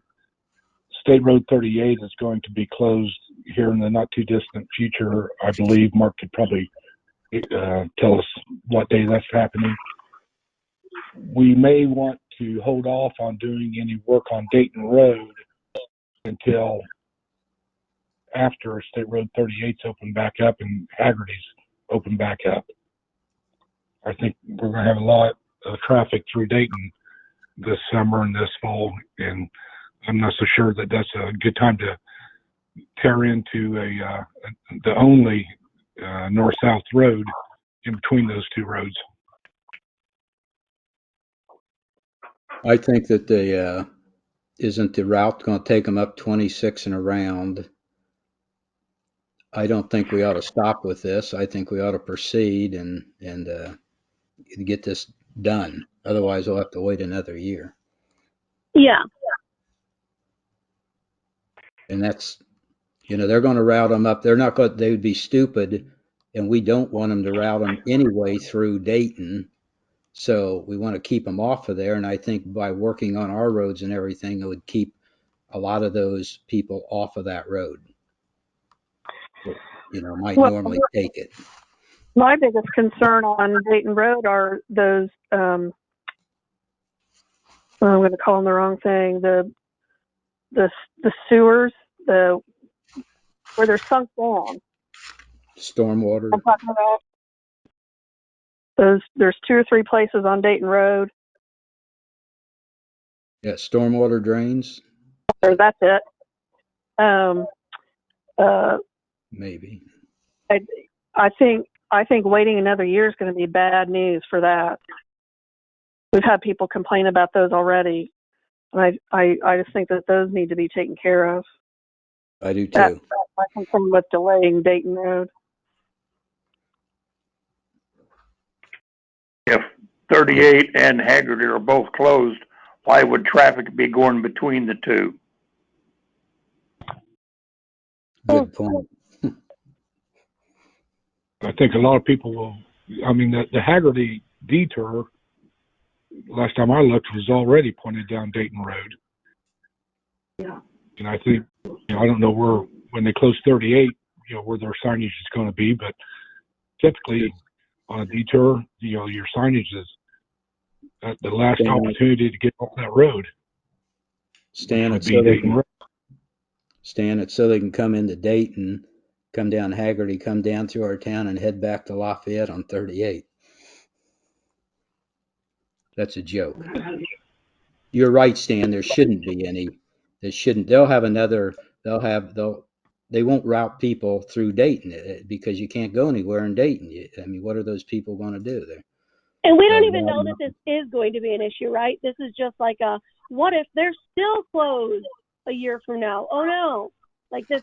State Road 38 is going to be closed here in the not too distant future. I believe Mark could probably tell us what day that's happening. We may want to hold off on doing any work on Dayton Road until after State Road 38's open back up and Haggerty's open back up. I think we're going to have a lot of traffic through Dayton this summer and this fall, and I'm not so sure that that's a good time to tear into the only north-south road in between those two roads. I think that isn't the route going to take them up 26 and around. I don't think we ought to stop with this. I think we ought to proceed and get this done. Otherwise, we'll have to wait another year. Yeah. And that's, they're going to route them up. They're not going. They would be stupid, and we don't want them to route them anyway through Dayton. So we want to keep them off of there. And I think by working on our roads and everything, it would keep a lot of those people off of that road. Might normally take it. My biggest concern on Dayton Road are those, I'm going to call them the wrong thing, the sewers, where they're sunk down. Stormwater. I'm talking about there's 2 or 3 places on Dayton Road. Yeah, stormwater drains. Or that's it. Maybe. I think waiting another year is going to be bad news for that. We've had people complain about those already, and I just think that those need to be taken care of. I do too. That's my concern with delaying Dayton Road. If 38 and Haggerty are both closed, why would traffic be going between the two? Good point. I think a lot of people will, the Haggerty detour, last time I looked, was already pointed down Dayton Road. Yeah. And I think, I don't know when they close 38, where their signage is going to be, but typically on a detour, your signage is at the last opportunity to get off that road. Stan, it's so they can come into Dayton, come down Haggerty, come down through our town, and head back to Lafayette on 38. That's a joke. You're right, Stan. There shouldn't be any. There shouldn't. They won't route people through Dayton because you can't go anywhere in Dayton. What are those people going to do there? And we don't even know that this is going to be an issue, right? This is just like what if they're still closed a year from now? Oh no. Like this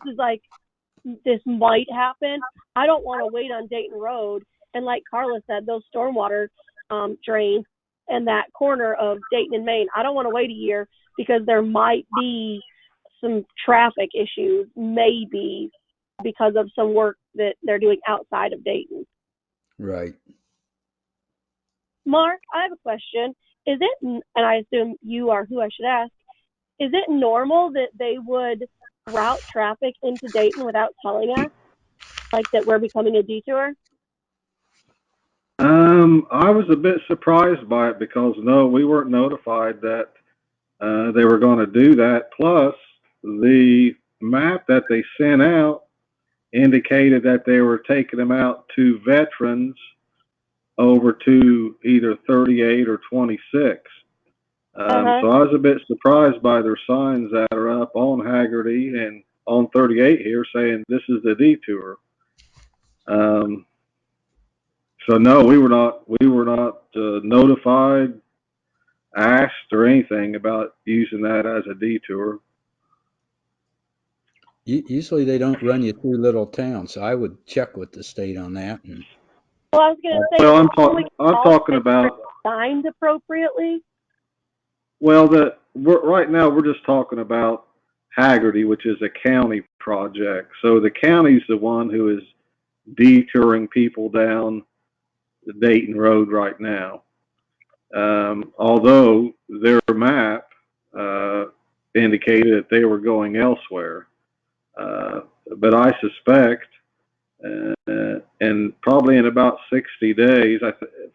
might happen. I don't want to wait on Dayton Road. And like Carla said, those stormwater drains and that corner of Dayton and Main, I don't want to wait a year because there might be some traffic issues, maybe because of some work that they're doing outside of Dayton. Right. Mark, I have a question. Is it, and I assume you are who I should ask, is it normal that they would route traffic into Dayton without telling us? Like that we're becoming a detour? I was a bit surprised by it because no, we weren't notified that they were going to do that. Plus, the map that they sent out indicated that they were taking them out to veterans over to either 38 or 26. So I was a bit surprised by their signs that are up on Haggerty and on 38 here saying this is the detour. So no, we were not notified, asked, or anything about using that as a detour. Usually they don't run you through little towns, so I would check with the state on that. Well, I was going to say, well, I'm talking about signed appropriately. Well, right now we're just talking about Haggerty, which is a county project. So the county's the one who is detouring people down the Dayton Road right now. Although their map indicated that they were going elsewhere. But I suspect, and probably in about 60 days,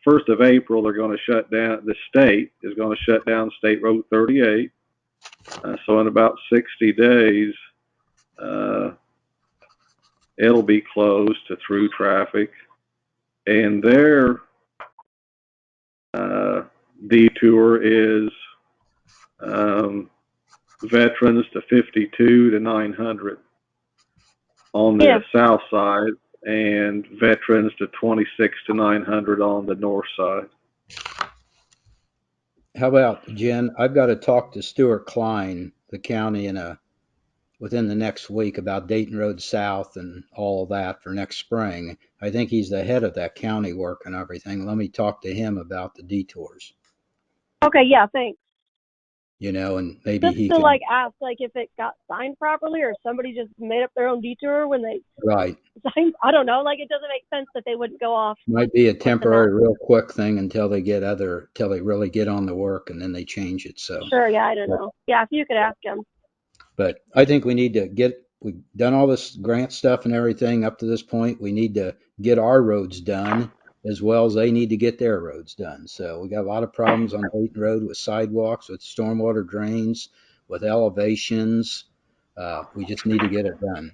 1st of April, they're going to shut down, the state is going to shut down State Road 38. So in about 60 days, it'll be closed to through traffic. And their detour is veterans to 52 to 900 on the south side, and veterans to 26 to 900 on the north side. How about, Jen, I've got to talk to Stuart Klein, the county, within the next week about Dayton Road South and all of that for next spring. I think he's the head of that county work and everything. Let me talk to him about the detours. Okay, yeah, thanks. And maybe just he to can ask if it got signed properly or somebody just made up their own detour when they right. signed. I don't know. It doesn't make sense that they wouldn't go off. Might be a temporary, real quick thing until they really get on the work and then they change it. So sure, yeah, I don't know. Yeah, if you could ask him. But I think we need to we've done all this grant stuff and everything up to this point. We need to get our roads done as well as they need to get their roads done. So we got a lot of problems on Dayton Road with sidewalks, with stormwater drains, with elevations. We just need to get it done.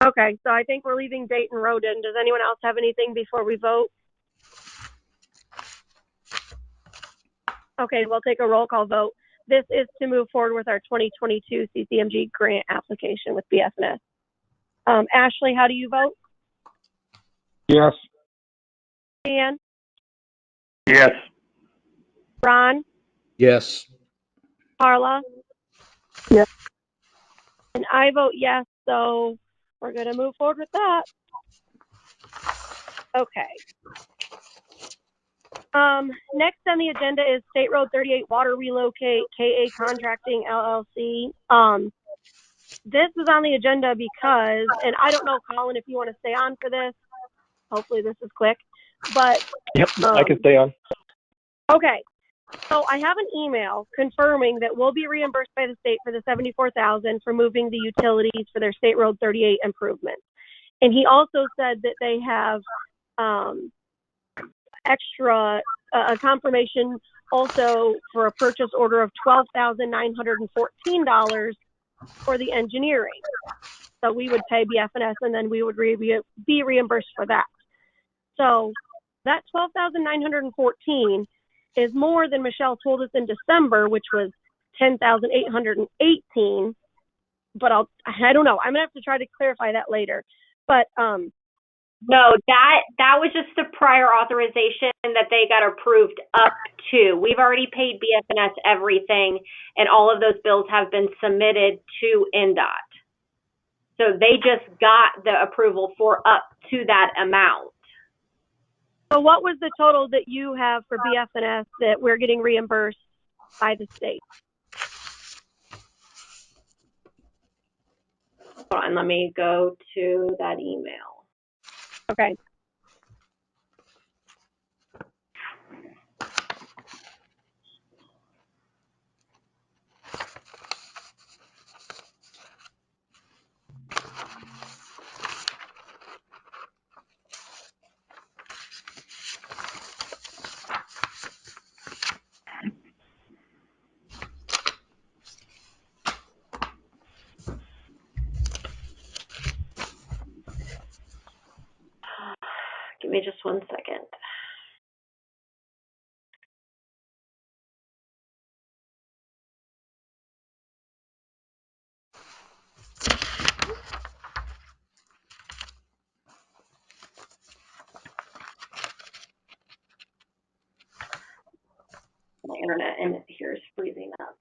Okay, so I think we're leaving Dayton Road in. Does anyone else have anything before we vote? Okay, we'll take a roll call vote. This is to move forward with our 2022 CCMG grant application with BS&S. Ashley, how do you vote? Yes. Dan? Yes. Ron? Yes. Carla? Yes. And I vote yes, so we're going to move forward with that. Okay. Next on the agenda is State Road 38 Water Relocate, KA Contracting, LLC. This is on the agenda because, and I don't know, Colin, if you want to stay on for this. Hopefully this is quick, but. Yep, I can stay on. Okay. So I have an email confirming that we'll be reimbursed by the state for the $74,000 for moving the utilities for their State Road 38 improvements. And he also said that they have extra confirmation also for a purchase order of $12,914 for the engineering. So we would pay BF&S and then we would be reimbursed for that. So that $12,914 is more than Michelle told us in December, which was $10,818. But I don't know. I'm gonna have to try to clarify that later. But no, that was just the prior authorization that they got approved up to. We've already paid BF&S everything, and all of those bills have been submitted to NDOT. So they just got the approval for up to that amount. So what was the total that you have for BF&S that we're getting reimbursed by the state? Hold on, let me go to that email. Okay. Give me just 1 second. My internet in here is freezing up.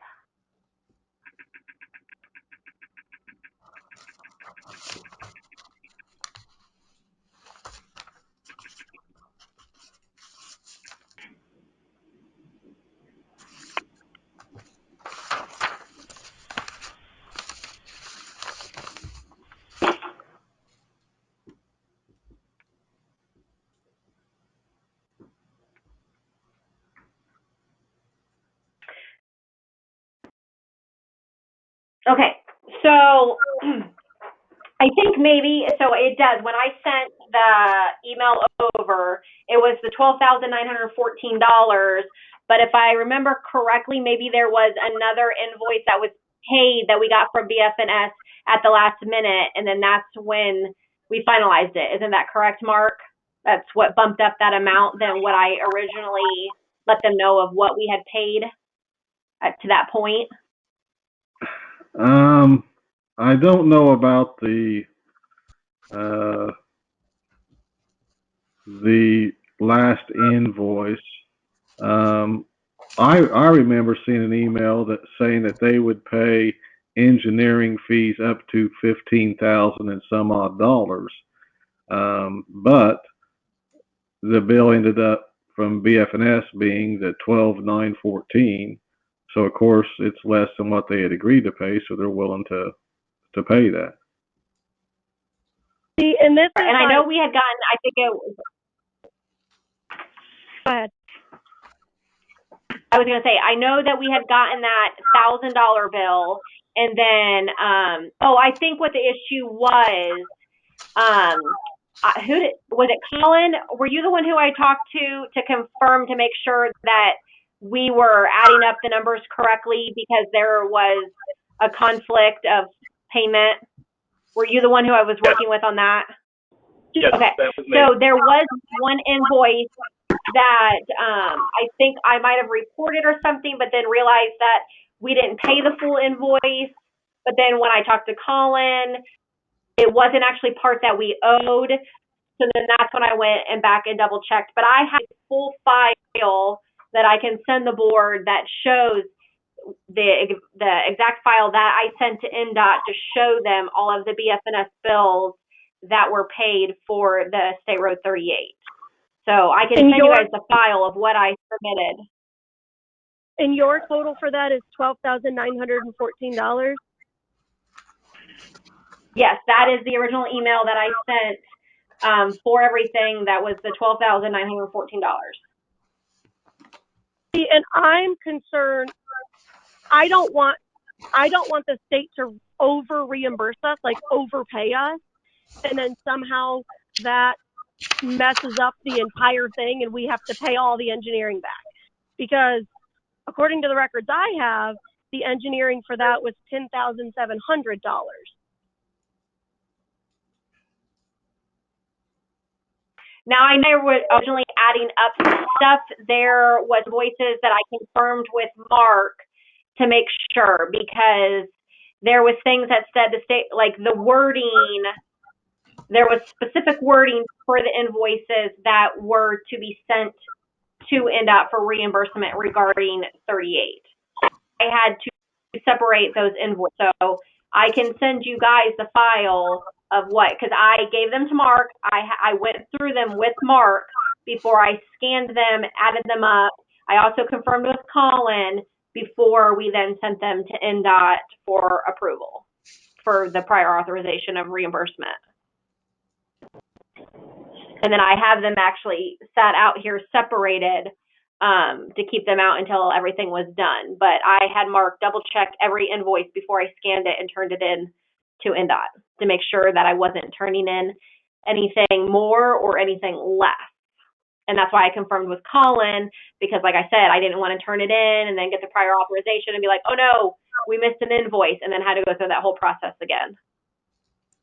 Okay, so I think maybe, so it does. When I sent the email over, it was the $12,914. But if I remember correctly, maybe there was another invoice that was paid that we got from BF&S at the last minute, and then that's when we finalized it. Isn't that correct, Mark? That's what bumped up that amount than what I originally let them know of what we had paid to that point. I don't know about the last invoice. I remember seeing an email that saying that they would pay engineering fees up to $15,000 and some odd dollars. But the bill ended up from BF&S being the $12,914. So of course it's less than what they had agreed to pay, so they're willing to pay that. See, and this is I know we had gotten, I think it was. Go ahead. I was going to say, I know that we had gotten that $1,000 bill, and then, I think what the issue was, was it Colin? Were you the one who I talked to confirm, to make sure that we were adding up the numbers correctly because there was a conflict of payment? Were you the one who I was working with on that? Yes, okay. That was me. So there was one invoice that I think I might have reported or something, but then realized that we didn't pay the full invoice. But then when I talked to Colin, it wasn't actually part that we owed. So then that's when I went and back and double checked. But I have a full file that I can send the board that shows the exact file that I sent to NDOT to show them all of the BF&S bills that were paid for the State Road 38. So I can send you guys the file of what I submitted. And your total for that is $12,914? Yes, that is the original email that I sent for everything. That was the $12,914. See, and I'm concerned. I don't want the state to over reimburse us, like overpay us, and then somehow that messes up the entire thing and we have to pay all the engineering back. Because according to the records I have, the engineering for that was $10,700. Now, I know we're originally adding up some stuff. There was voices that I confirmed with Mark to make sure, because there was things that said the state, like the wording, there was specific wording for the invoices that were to be sent to NDOT for reimbursement regarding 38. I had to separate those invoices. So I can send you guys the file of what, because I gave them to Mark. I went through them with Mark before I scanned them, added them up. I also confirmed with Colin before we then sent them to NDOT for approval for the prior authorization of reimbursement. And then I have them actually sat out here separated to keep them out until everything was done. But I had Mark double check every invoice before I scanned it and turned it in to NDOT to make sure that I wasn't turning in anything more or anything less. And that's why I confirmed with Colin, because like I said, I didn't want to turn it in and then get the prior authorization and be like, oh no, we missed an invoice, and then had to go through that whole process again.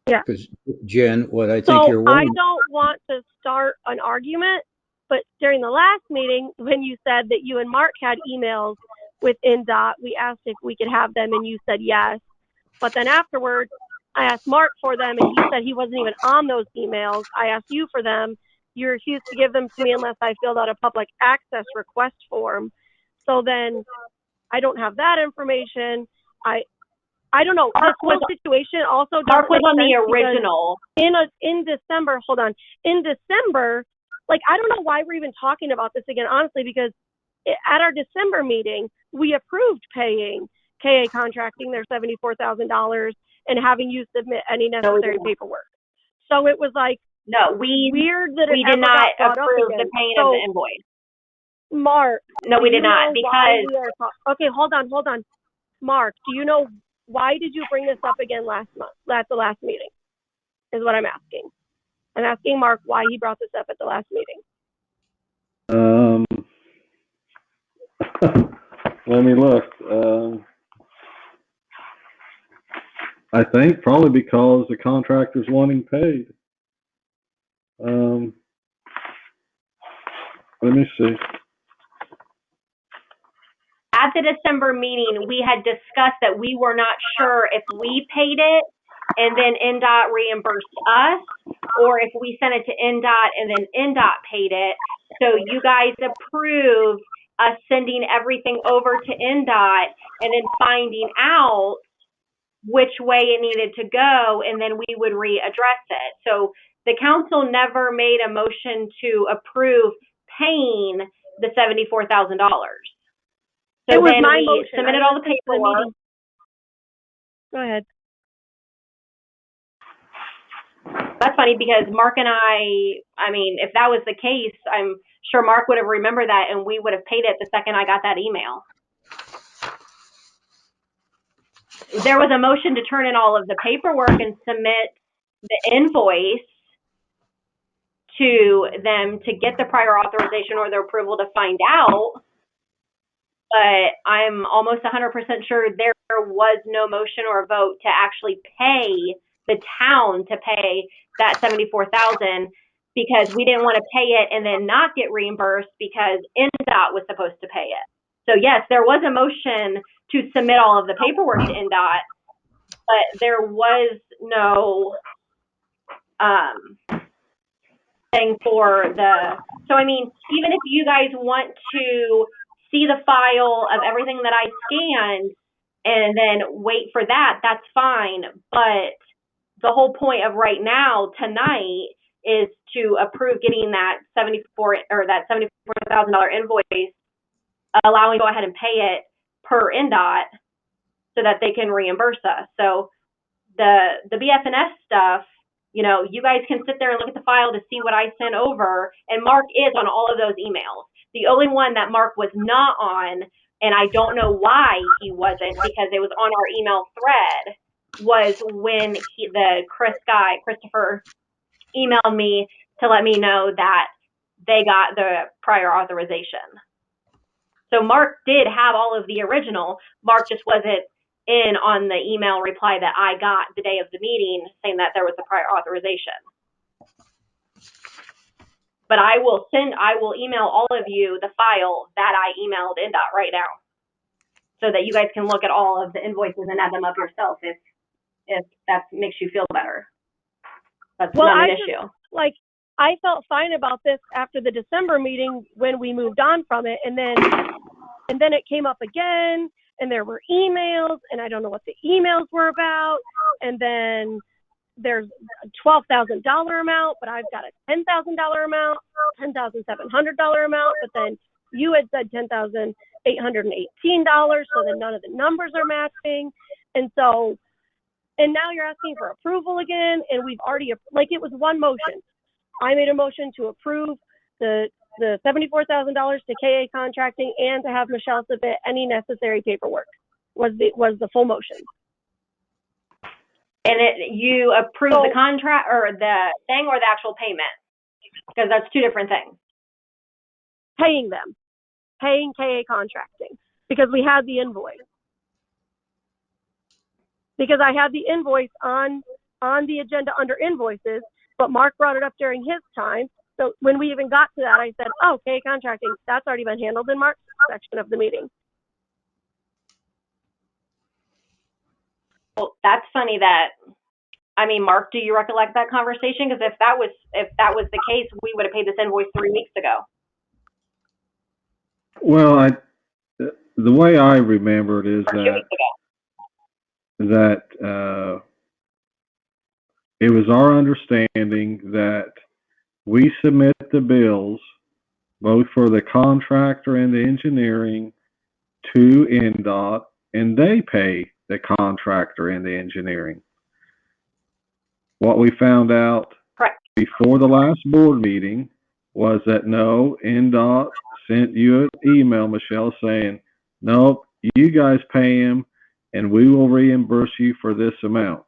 Yeah. Because Jen, what I think you're I don't want to start an argument, but during the last meeting, when you said that you and Mark had emails with NDOT, we asked if we could have them, and you said yes. But then afterwards, I asked Mark for them, and he said he wasn't even on those emails. I asked you for them. You refused to give them to me unless I filled out a public access request form. So then I don't have that information. I don't know. This whole situation also Mark was on the original. In December, hold on. In December, like, I don't know why we're even talking about this again, honestly, because at our December meeting, we approved paying KA Contracting their $74,000 and having you submit any necessary paperwork. So it was like, no, weird that we did not approve the paying of the invoice. Mark. No, we did not, because okay, hold on. Mark, do you know why did you bring this up again last month, at the last meeting? Is what I'm asking. I'm asking Mark why he brought this up at the last meeting. Let me look. I think probably because the contractor's wanting paid. Let me see. At the December meeting, we had discussed that we were not sure if we paid it and then NDOT reimbursed us, or if we sent it to NDOT and then NDOT paid it. So you guys approved us sending everything over to NDOT and then finding out which way it needed to go, and then we would readdress it. So the council never made a motion to approve paying the $74,000. So it was then my we motion. submitted all the paperwork. Go ahead. That's funny because Mark and I mean, if that was the case, I'm sure Mark would have remembered that and we would have paid it the second I got that email. There was a motion to turn in all of the paperwork and submit the invoice to them to get the prior authorization or their approval to find out. But I'm almost 100% sure there was no motion or vote to actually pay the town to pay that $74,000 because we didn't want to pay it and then not get reimbursed because NDOT was supposed to pay it. So yes, there was a motion to submit all of the paperwork to NDOT, but there was no thing for the, so I mean, even if you guys want to see the file of everything that I scanned and then wait for that, that's fine. But the whole point of right now, tonight, is to approve getting that $74,000 invoice, allowing to go ahead and pay it per NDOT so that they can reimburse us. So the BF&S stuff, you know, you guys can sit there and look at the file to see what I sent over, and Mark is on all of those emails. The only one that Mark was not on, and I don't know why he wasn't, because it was on our email thread, was when Christopher emailed me to let me know that they got the prior authorization. So Mark did have all of the original. Mark just wasn't in on the email reply that I got the day of the meeting saying that there was a prior authorization. But I will email all of you the file that I emailed NDOT right now, so that you guys can look at all of the invoices and add them up yourself if that makes you feel better. That's not an issue. I felt fine about this after the December meeting when we moved on from it, and then it came up again, and there were emails, and I don't know what the emails were about, and then there's a $12,000 amount, but I've got a $10,000 amount, $10,700 amount, but then you had said $10,818, so then none of the numbers are matching, and now you're asking for approval again, and we've already, it was one motion. I made a motion to approve the $74,000 to KA Contracting and to have Michelle submit any necessary paperwork was the full motion. And you approve the contract or the thing or the actual payment? Because that's two different things. Paying KA Contracting, because we had the invoice. Because I had the invoice on the agenda under invoices, but Mark brought it up during his time. So when we even got to that, I said, oh, KA Contracting, that's already been handled in Mark's section of the meeting. Well, that's funny Mark, do you recollect that conversation? Because if that was the case, we would have paid this invoice 3 weeks ago. Well, the way I remember it is that it was our understanding that we submit the bills, both for the contractor and the engineering, to NDOT, and they pay the contractor and the engineering. What we found out before the last board meeting was that no, NDOT sent you an email, Michelle, saying, nope, you guys pay him and we will reimburse you for this amount.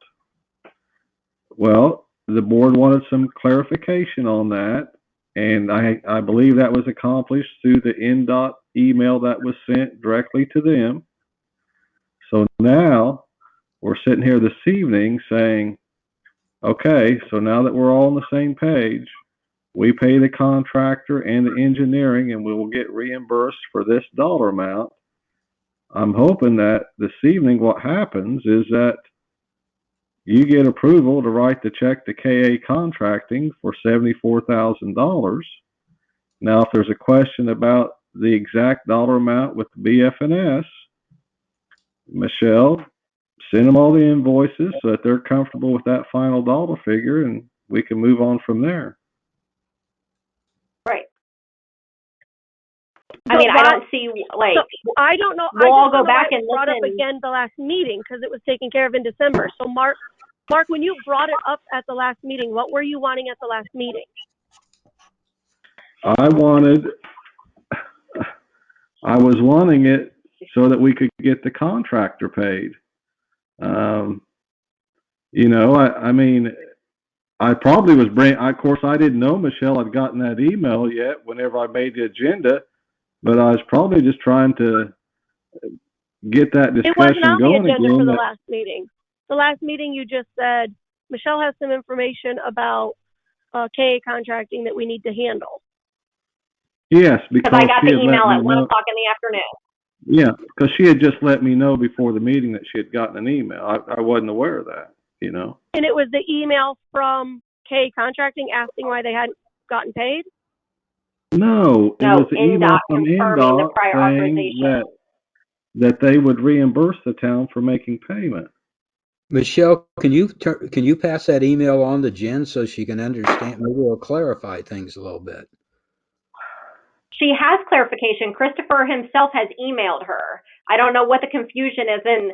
Well, the board wanted some clarification on that, and I believe that was accomplished through the NDOT email that was sent directly to them. So now we're sitting here this evening saying, okay, so now that we're all on the same page, we pay the contractor and the engineering and we will get reimbursed for this dollar amount. I'm hoping that this evening what happens is that you get approval to write the check to KA Contracting for $74,000. Now, if there's a question about the exact dollar amount with the BF&S, Michelle, send them all the invoices so that they're comfortable with that final dollar figure, and we can move on from there. Right. I mean, I don't see, I don't know. We'll all go back and brought listen. Up again the last meeting because it was taken care of in December. So Mark, when you brought it up at the last meeting, what were you wanting at the last meeting? I was wanting it so that we could get the contractor paid. I mean, I probably was of course, I didn't know Michelle had gotten that email yet whenever I made the agenda, but I was probably just trying to get that discussion going again. It wasn't on the agenda for the last meeting. The last meeting you just said, Michelle has some information about KA Contracting that we need to handle. Yes, because I got the email at 1 o'clock in the afternoon. Yeah, because she had just let me know before the meeting that she had gotten an email. I wasn't aware of that, And it was the email from KA Contracting asking why they hadn't gotten paid? No, it was an email NDOT from confirming the NDOT prior saying authorization. that they would reimburse the town for making payment. Michelle, can you pass that email on to Jen so she can understand? Maybe it'll clarify things a little bit. She has clarification. Christopher himself has emailed her. I don't know what the confusion is. And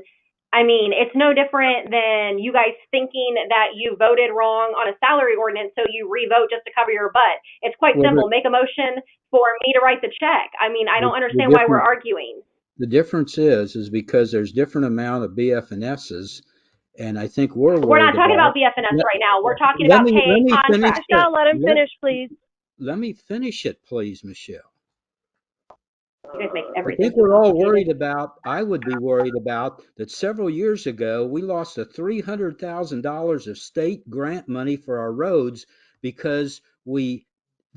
I mean, it's no different than you guys thinking that you voted wrong on a salary ordinance, so you re-vote just to cover your butt. It's quite simple. Make a motion for me to write the check. I mean, I don't understand why we're arguing. The difference is because there's different amount of BF&Ss, and I think we're not talking about BF&S right now. We're talking about KA contracts. Michelle, let him finish, please. Let me finish it, please, Michelle. You guys make I everything think we're all worried about, I would be worried about, that several years ago, we lost $300,000 of state grant money for our roads because the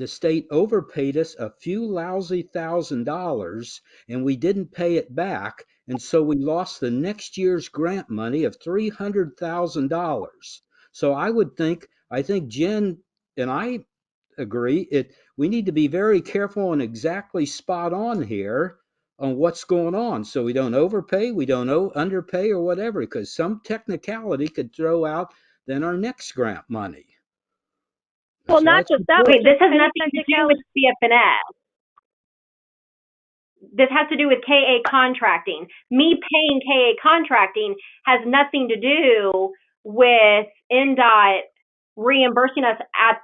state overpaid us a few lousy $1,000 and we didn't pay it back. And so we lost the next year's grant money of $300,000. So I think Jen and I agree, we need to be very careful and exactly spot on here on what's going on, so we don't overpay, we don't underpay or whatever, because some technicality could throw out then our next grant money. Well, not just that. Wait, this has nothing to do with BF&S. This has to do with KA Contracting. Me paying KA Contracting has nothing to do with NDOT reimbursing us at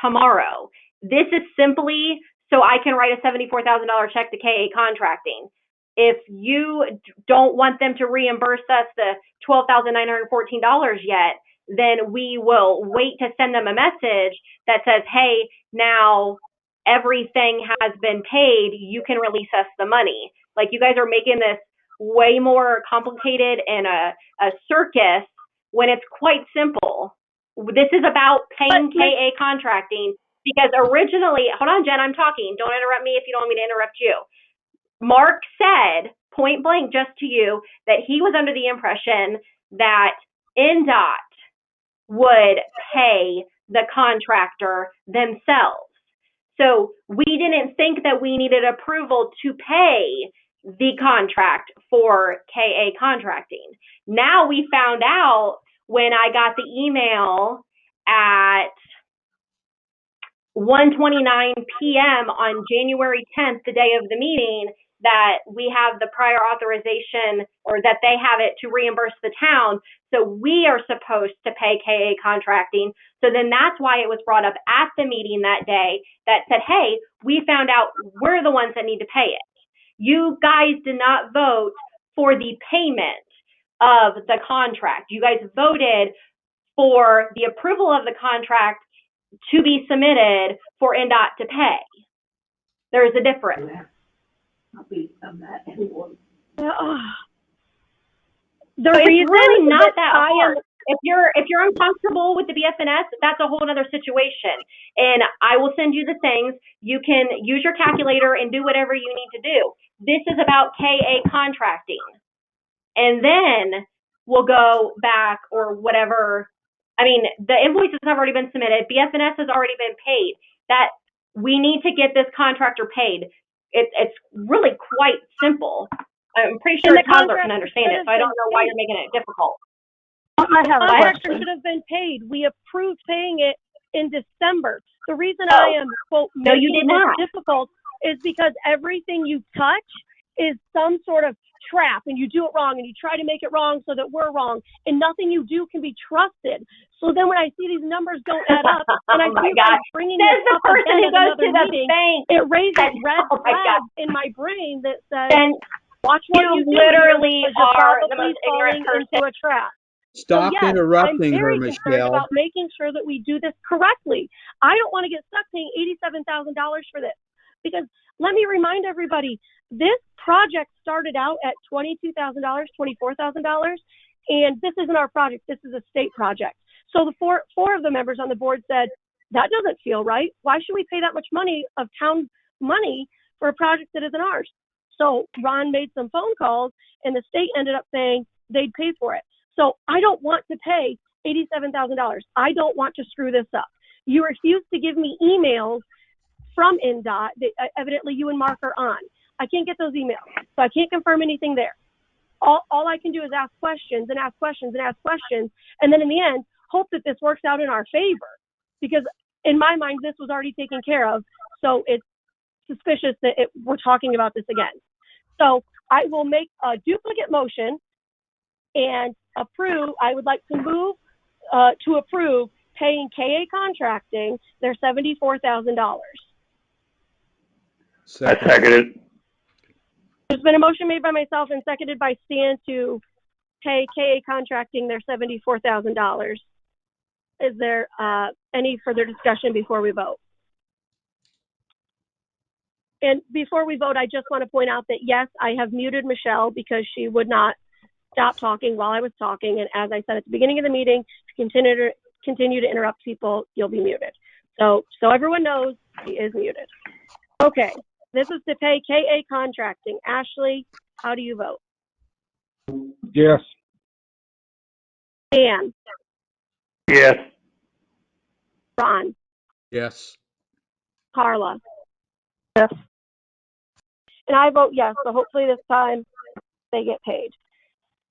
tomorrow. This is simply so I can write a $74,000 check to KA Contracting. If you don't want them to reimburse us the $12,914 yet, then we will wait to send them a message that says, hey, now everything has been paid. You can release us the money. Like, you guys are making this way more complicated and a circus when it's quite simple. This is about paying KA Contracting because originally, hold on, Jen, I'm talking. Don't interrupt me if you don't want me to interrupt you. Mark said point blank just to you that he was under the impression that NDOT would pay the contractor themselves. So we didn't think that we needed approval to pay the contract for KA Contracting. Now we found out when I got the email at 1:29 p.m. on January 10th, the day of the meeting, that we have the prior authorization, or that they have it to reimburse the town. So we are supposed to pay KA Contracting. So then that's why it was brought up at the meeting that day that said, hey, we found out we're the ones that need to pay it. You guys did not vote for the payment of the contract. You guys voted for the approval of the contract to be submitted for NDOT to pay. There is a difference. It's really not that hard. If you're uncomfortable with the BF&S, that's a whole other situation. And I will send you the things. You can use your calculator and do whatever you need to do. This is about KA Contracting. And then we'll go back or whatever. I mean, the invoices have already been submitted. BF&S has already been paid. That we need to get this contractor paid. It's really quite simple. I'm pretty sure a toddler can understand it, so I don't know why you're making it difficult. I have a question. Should have been paid. We approved paying it in December. The reason I am, quote, making this difficult is because everything you touch is some sort of trap, and you do it wrong, and you try to make it wrong so that we're wrong, and nothing you do can be trusted. So then when I see these numbers don't add up, and I see you bringing this up again at another meeting, it raises red flags in my brain that says, watch what you literally are the most ignorant person into a trap. Stop interrupting her, Michelle. I'm very concerned about making sure that we do this correctly. I don't want to get stuck paying $87,000 for this, because let me remind everybody, this project started out at $22,000, $24,000, and this isn't our project. This is a state project. So the four of the members on the board said, that doesn't feel right. Why should we pay that much money of town money for a project that isn't ours? So Ron made some phone calls, and the state ended up saying they'd pay for it. So I don't want to pay $87,000. I don't want to screw this up. You refuse to give me emails from NDOT that evidently you and Mark are on. I can't get those emails, so I can't confirm anything there. All I can do is ask questions and ask questions and ask questions, and then in the end, hope that this works out in our favor. Because in my mind, this was already taken care of, so it's suspicious that we're talking about this again. So I will make a duplicate motion and approve. I would like to move to approve paying KA Contracting their $74,000. I second it. There's been a motion made by myself and seconded by Stan to pay KA Contracting their $74,000. Is there any further discussion before we vote? And before we vote, I just want to point out that, yes, I have muted Michelle because she would not stop talking while I was talking. And as I said at the beginning of the meeting, if you continue to interrupt people, you'll be muted. So everyone knows she is muted. Okay, this is to pay KA Contracting. Ashley, how do you vote? Yes. Dan? Yes. Ron? Yes. Carla? Yes. And I vote yes, so hopefully this time they get paid.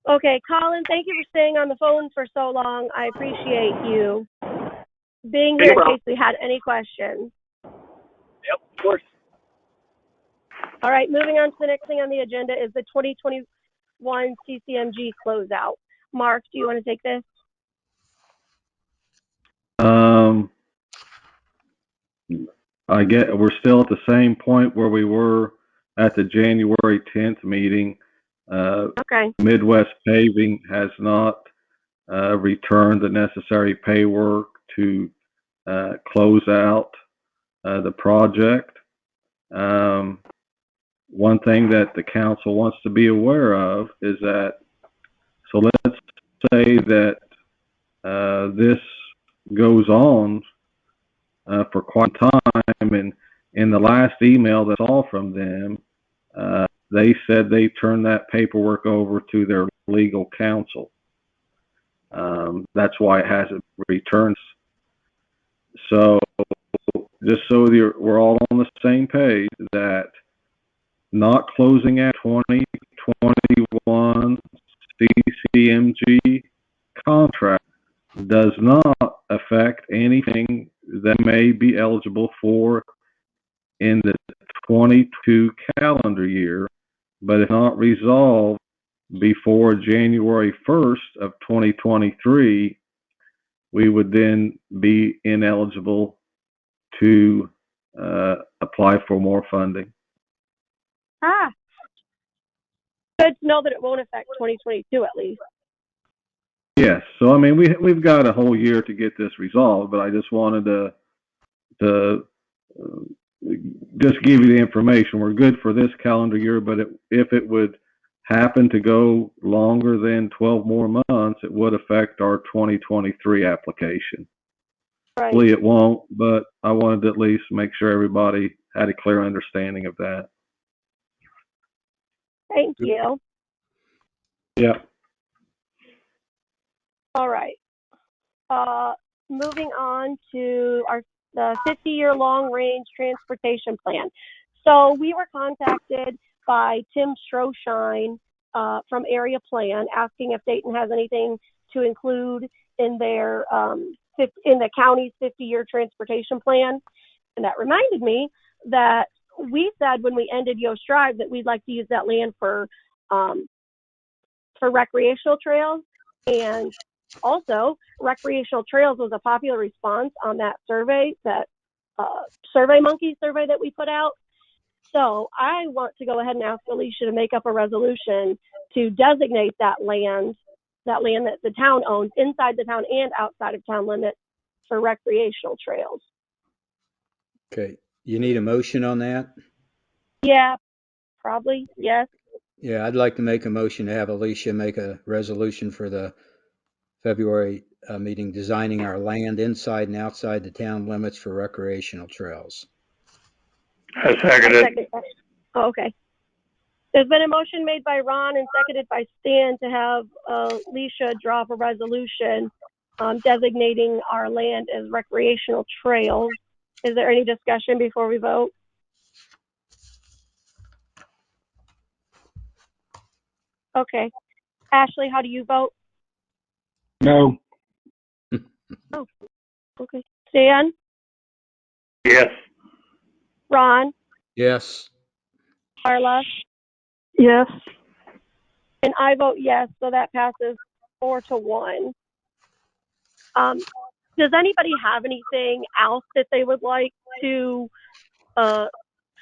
Okay, Colin, thank you for staying on the phone for so long. I appreciate you being here in case we had any questions. Yep, of course. All right, moving on to the next thing on the agenda is the 2021 CCMG closeout. Mark, do you want to take this? I get we're still at the same point where we were at the January 10th meeting. Okay. Midwest Paving has not returned the necessary pay work to close out the project. One thing that the council wants to be aware of is that, so let's say that this goes on for quite some time, and in the last email that's all from them, they said they turned that paperwork over to their legal counsel. That's why it hasn't returned. So just so we're all on the same page, that not closing out 2021 CCMG contract does not affect anything that may be eligible for in the 22 calendar year, but if not resolved before January 1st of 2023, we would then be ineligible to apply for more funding. Good to know that it won't affect 2022 at least. Yes, so I mean we've got a whole year to get this resolved, but I just wanted to just give you the information. We're good for this calendar year, but if it would happen to go longer than 12 more months, it would affect our 2023 application. Right. Hopefully it won't, but I wanted to at least make sure everybody had a clear understanding of that. Thank you. Yeah. All right. Moving on to the 50-year long-range transportation plan. So we were contacted by Tim Stroshine from Area Plan, asking if Dayton has anything to include in their in the county's 50-year transportation plan. And that reminded me that we said when we ended Yost Drive that we'd like to use that land for recreational trails. And also, recreational trails was a popular response on that survey, that SurveyMonkey survey that we put out. So I want to go ahead and ask Alicia to make up a resolution to designate that land that the town owns inside the town and outside of town limits for recreational trails. Okay. You need a motion on that? Yeah, probably. Yes. Yeah, I'd like to make a motion to have Alicia make a resolution for the February meeting, designing our land inside and outside the town limits for recreational trails. I second it. Oh, okay. There's been a motion made by Ron and seconded by Stan to have Alicia draw up a resolution designating our land as recreational trails. Is there any discussion before we vote? Okay. Ashley, how do you vote? No. Oh, okay. Stan? Yes. Ron? Yes. Carla? Yes. And I vote yes, so that passes 4-1. Does anybody have anything else that they would like to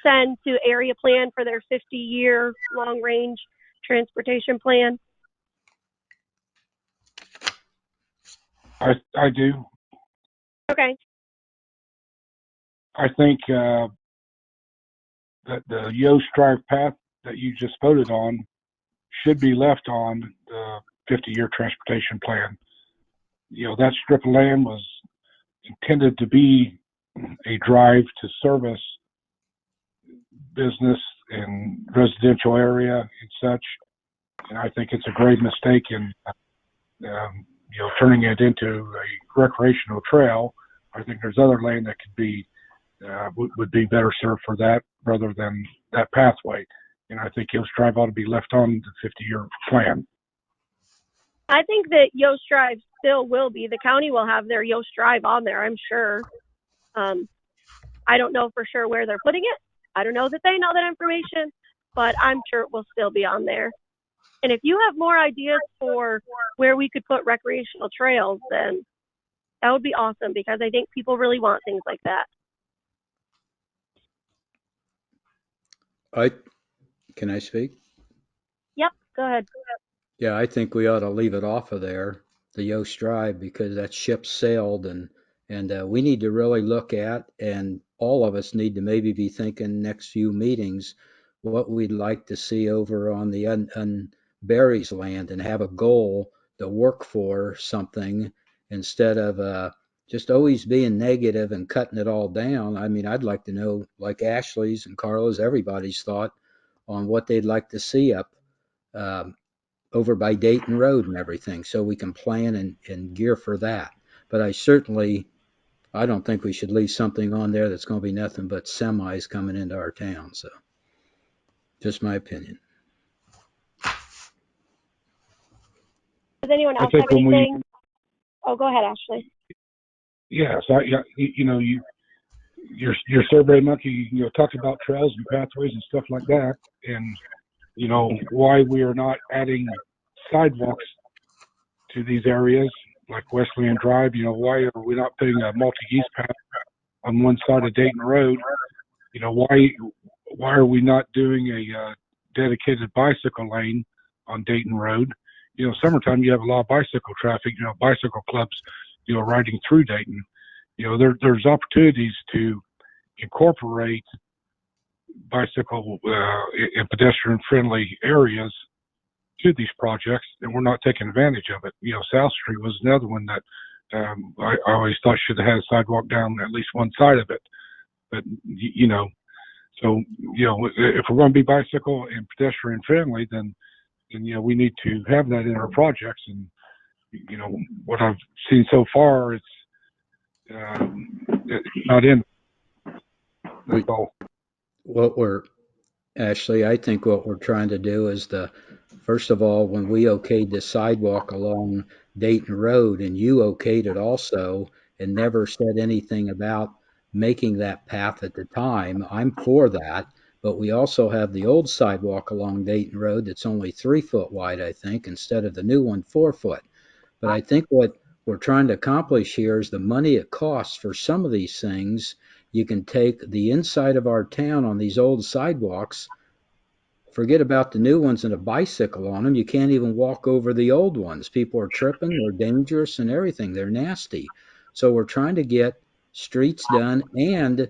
send to Area Plan for their 50-year long-range transportation plan? I do. Okay. I think that the Yost Drive path that you just voted on should be left on the 50-year transportation plan. You know, that strip of land was intended to be a drive to service business and residential area and such. And I think it's a grave mistake in, turning it into a recreational trail. I think there's other land that could be, would be better served for that rather than that pathway. And I think Yost Drive ought to be left on the 50-year plan. I think that Yost Drive still will be. The county will have their Yost Drive on there, I'm sure. I don't know for sure where they're putting it. I don't know that they know that information, but I'm sure it will still be on there. And if you have more ideas for where we could put recreational trails, then that would be awesome, because I think people really want things like that. Can I speak? Yep, go ahead. Yeah, I think we ought to leave it off of there, the Yost Drive, because that ship sailed, and we need to really look at, and all of us need to maybe be thinking next few meetings what we'd like to see over on the Barry's land, and have a goal to work for something instead of just always being negative and cutting it all down. I mean, I'd like to know, like Ashley's and Carla's, everybody's thought on what they'd like to see up over by Dayton Road and everything, so we can plan and gear for that. But I don't think we should leave something on there that's going to be nothing but semis coming into our town. So just my opinion. Does anyone else have anything? Oh, go ahead, Ashley. Yes, your survey monkey, talked about trails and pathways and stuff like that, and why we are not adding sidewalks to these areas like Wesleyan Drive. Why are we not putting a multi-use path on one side of Dayton Road? Why are we not doing a dedicated bicycle lane on Dayton Road? Summertime you have a lot of bicycle traffic. Bicycle clubs, riding through Dayton. There's opportunities to incorporate bicycle and pedestrian friendly areas to these projects, and we're not taking advantage of it. South Street was another one that I always thought should have had a sidewalk down at least one side of it. But so if we're going to be bicycle and pedestrian friendly, then we need to have that in our projects. And what I've seen so far, it's not in. That's all. Ashley, I think what we're trying to do is first of all, when we okayed the sidewalk along Dayton Road, and you okayed it also, and never said anything about making that path at the time, I'm for that. But we also have the old sidewalk along Dayton Road that's only 3 foot wide, I think, instead of the new one 4 foot. But I think what we're trying to accomplish here is the money it costs for some of these things. You can take the inside of our town on these old sidewalks, forget about the new ones and a bicycle on them. You can't even walk over the old ones. People are tripping, they're dangerous and everything. They're nasty. So we're trying to get streets done, and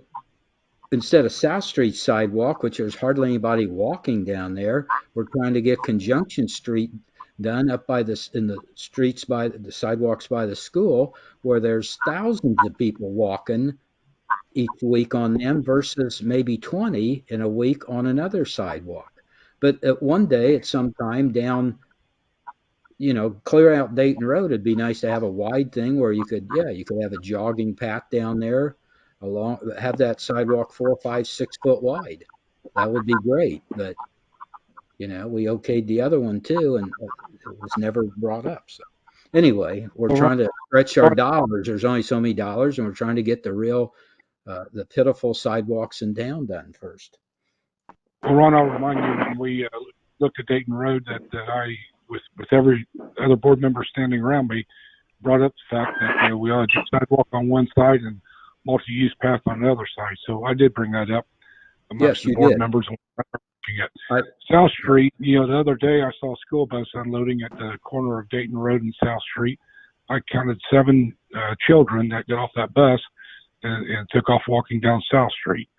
instead of South Street sidewalk, which there's hardly anybody walking down there, we're trying to get Conjunction Street done up in the streets by the sidewalks by the school, where there's thousands of people walking each week on them versus maybe 20 in a week on another sidewalk. But one day at some time down clear out Dayton Road. It'd be nice to have a wide thing where you could have a jogging path down there have that sidewalk 4, 5, 6 foot wide. That would be great. But, we okayed the other one too, and it was never brought up. So anyway, we're trying to stretch our dollars. There's only so many dollars, and we're trying to get the pitiful sidewalks in town done first. Well, Ron, I'll remind you when we looked at Dayton Road that I, with every other board member standing around me, brought up the fact that we ought to do sidewalk on one side and multi-use path on the other side. So I did bring that up amongst the board members. At South Street, the other day I saw a school bus unloading at the corner of Dayton Road and South Street. I counted 7 children that got off that bus and took off walking down South Street.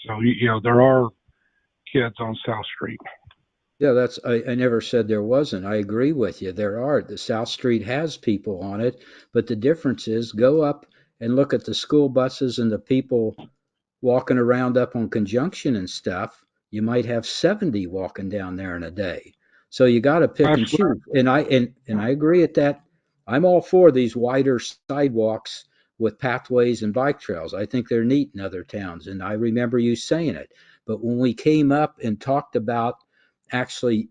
So, there are kids on South Street. Yeah, I never said there wasn't. I agree with you. There are. The South Street has people on it, but the difference is go up and look at the school buses and the people walking around up on Conjunction and stuff. You might have 70 walking down there in a day. So you got to pick and choose. And I agree at that. I'm all for these wider sidewalks with pathways and bike trails. I think they're neat in other towns, and I remember you saying it. But when we came up and talked about actually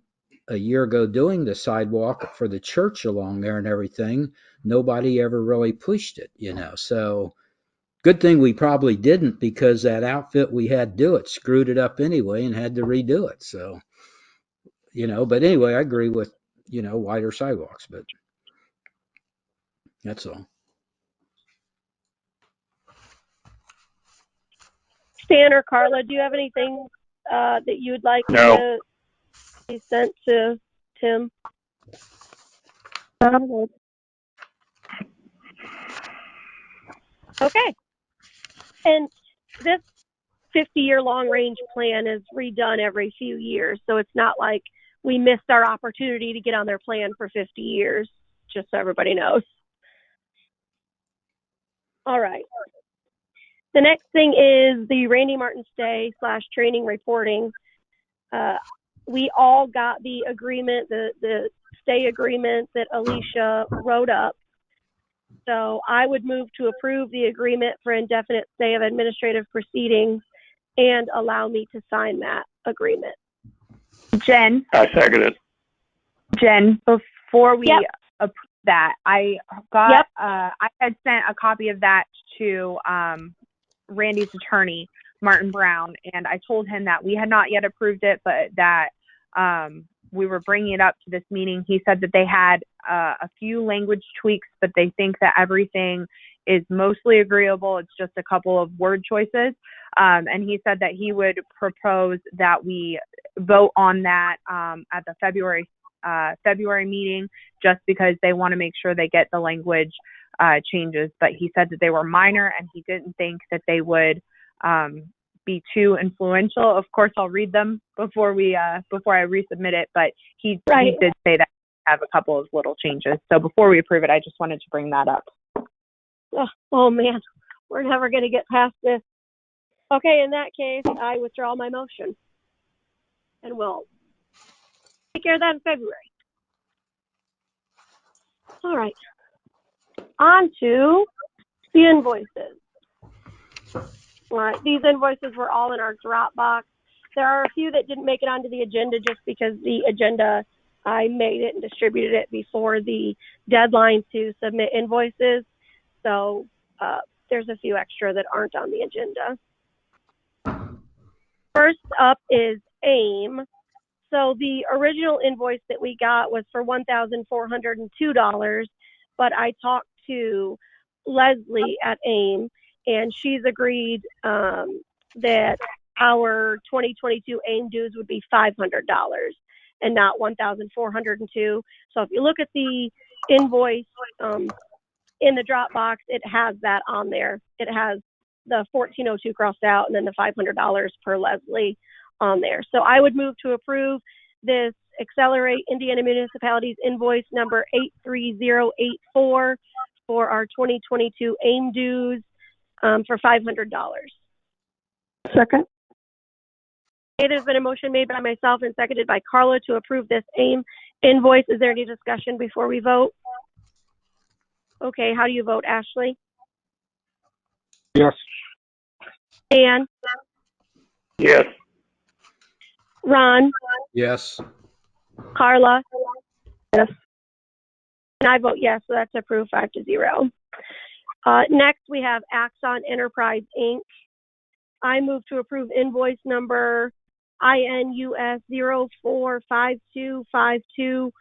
a year ago doing the sidewalk for the church along there and everything, nobody ever really pushed it, So good thing we probably didn't, because that outfit we had do it screwed it up anyway and had to redo it. So, but anyway, I agree with, wider sidewalks, but that's all. Stan or Carla, do you have anything that you would like to be sent to Tim? Okay. And this 50-year long-range plan is redone every few years, so it's not like we missed our opportunity to get on their plan for 50 years, just so everybody knows. All right. The next thing is the Randy Martin stay / training reporting. We all got the agreement, the stay agreement that Alicia wrote up. So I would move to approve the agreement for indefinite stay of administrative proceedings and allow me to sign that agreement. Jen? I second it. Jen, before we approve that, I got, I had sent a copy of that to Randy's attorney, Martin Brown, and I told him that we had not yet approved it, but that we were bringing it up to this meeting. He said that they had a few language tweaks, but they think that everything is mostly agreeable. It's just a couple of word choices. And he said that he would propose that we vote on that at the February meeting, just because they want to make sure they get the language changes. But he said that they were minor, and he didn't think that they would be too influential. Of course, I'll read them before I resubmit it, but he did say that we have a couple of little changes. So before we approve it, I just wanted to bring that up. Oh man, we're never going to get past this. Okay, in that case, I withdraw my motion, and we'll take care of that in February. All right, on to the invoices. All right, these invoices were all in our Dropbox. There are a few that didn't make it onto the agenda just because the agenda, I made it and distributed it before the deadline to submit invoices. So there's a few extra that aren't on the agenda. First up is AIM. So the original invoice that we got was for $1,402, but I talked to Leslie at AIM, and she's agreed that our 2022 AIM dues would be $500 and not $1,402. So if you look at the invoice in the Dropbox, it has that on there. It has the $1,402 crossed out and then the $500 per Leslie on there. So I would move to approve this Accelerate Indiana Municipalities invoice number 83084 for our 2022 AIM dues for $500. Second. It has been a motion made by myself and seconded by Carla to approve this AIM invoice. Is there any discussion before we vote? Okay, how do you vote, Ashley? Yes. Dan? Yes. Ron? Yes. Carla? Yes. And I vote yes, so that's approved 5-0. Next, we have Axon Enterprise, Inc. I move to approve invoice number INUS 045252,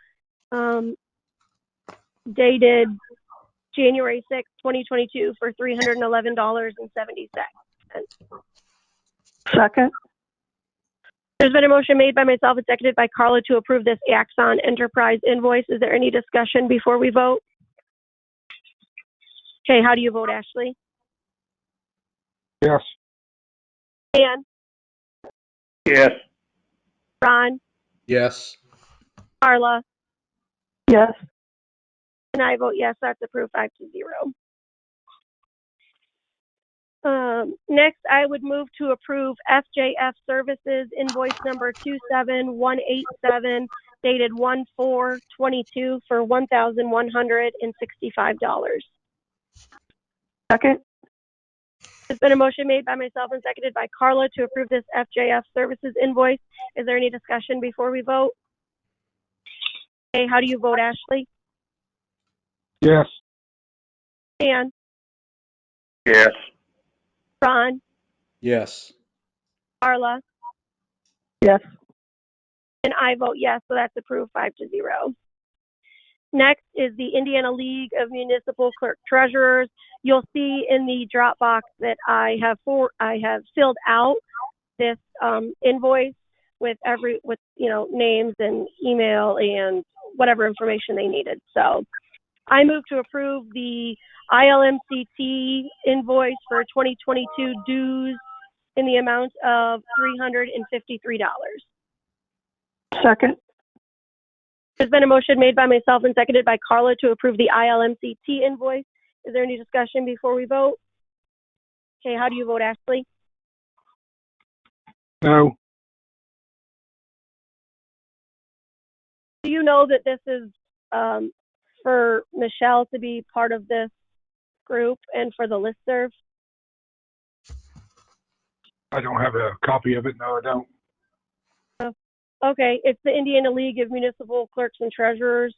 dated January 6, 2022 for $311.70. Second. There's been a motion made by myself and seconded by Carla to approve this Axon Enterprise invoice. Is there any discussion before we vote? Okay, how do you vote, Ashley? Yes. Dan? Yes. Ron? Yes. Carla? Yes. And I vote yes, that's approved 5-0. Next, I would move to approve FJF Services invoice number 27187, dated 1/4/22 for $1,165. Second. There's been a motion made by myself and seconded by Carla to approve this FJF Services invoice. Is there any discussion before we vote? Okay, how do you vote, Ashley? Yes. Dan? Yes. Ron? Yes. Carla? Yes. And I vote yes, so that's approved 5-0. Next is the Indiana League of Municipal Clerk Treasurers. You'll see in the Dropbox that I have filled out this invoice with names and email and whatever information they needed. So I move to approve the ILMCT invoice for 2022 dues in the amount of $353. Second. There's been a motion made by myself and seconded by Carla to approve the ILMCT invoice. Is there any discussion before we vote? Okay, how do you vote, Ashley? No. Do you know that this is for Michelle to be part of this group and for the listserv? I don't have a copy of it. No, I don't. Okay, it's the Indiana League of Municipal Clerks and Treasurers.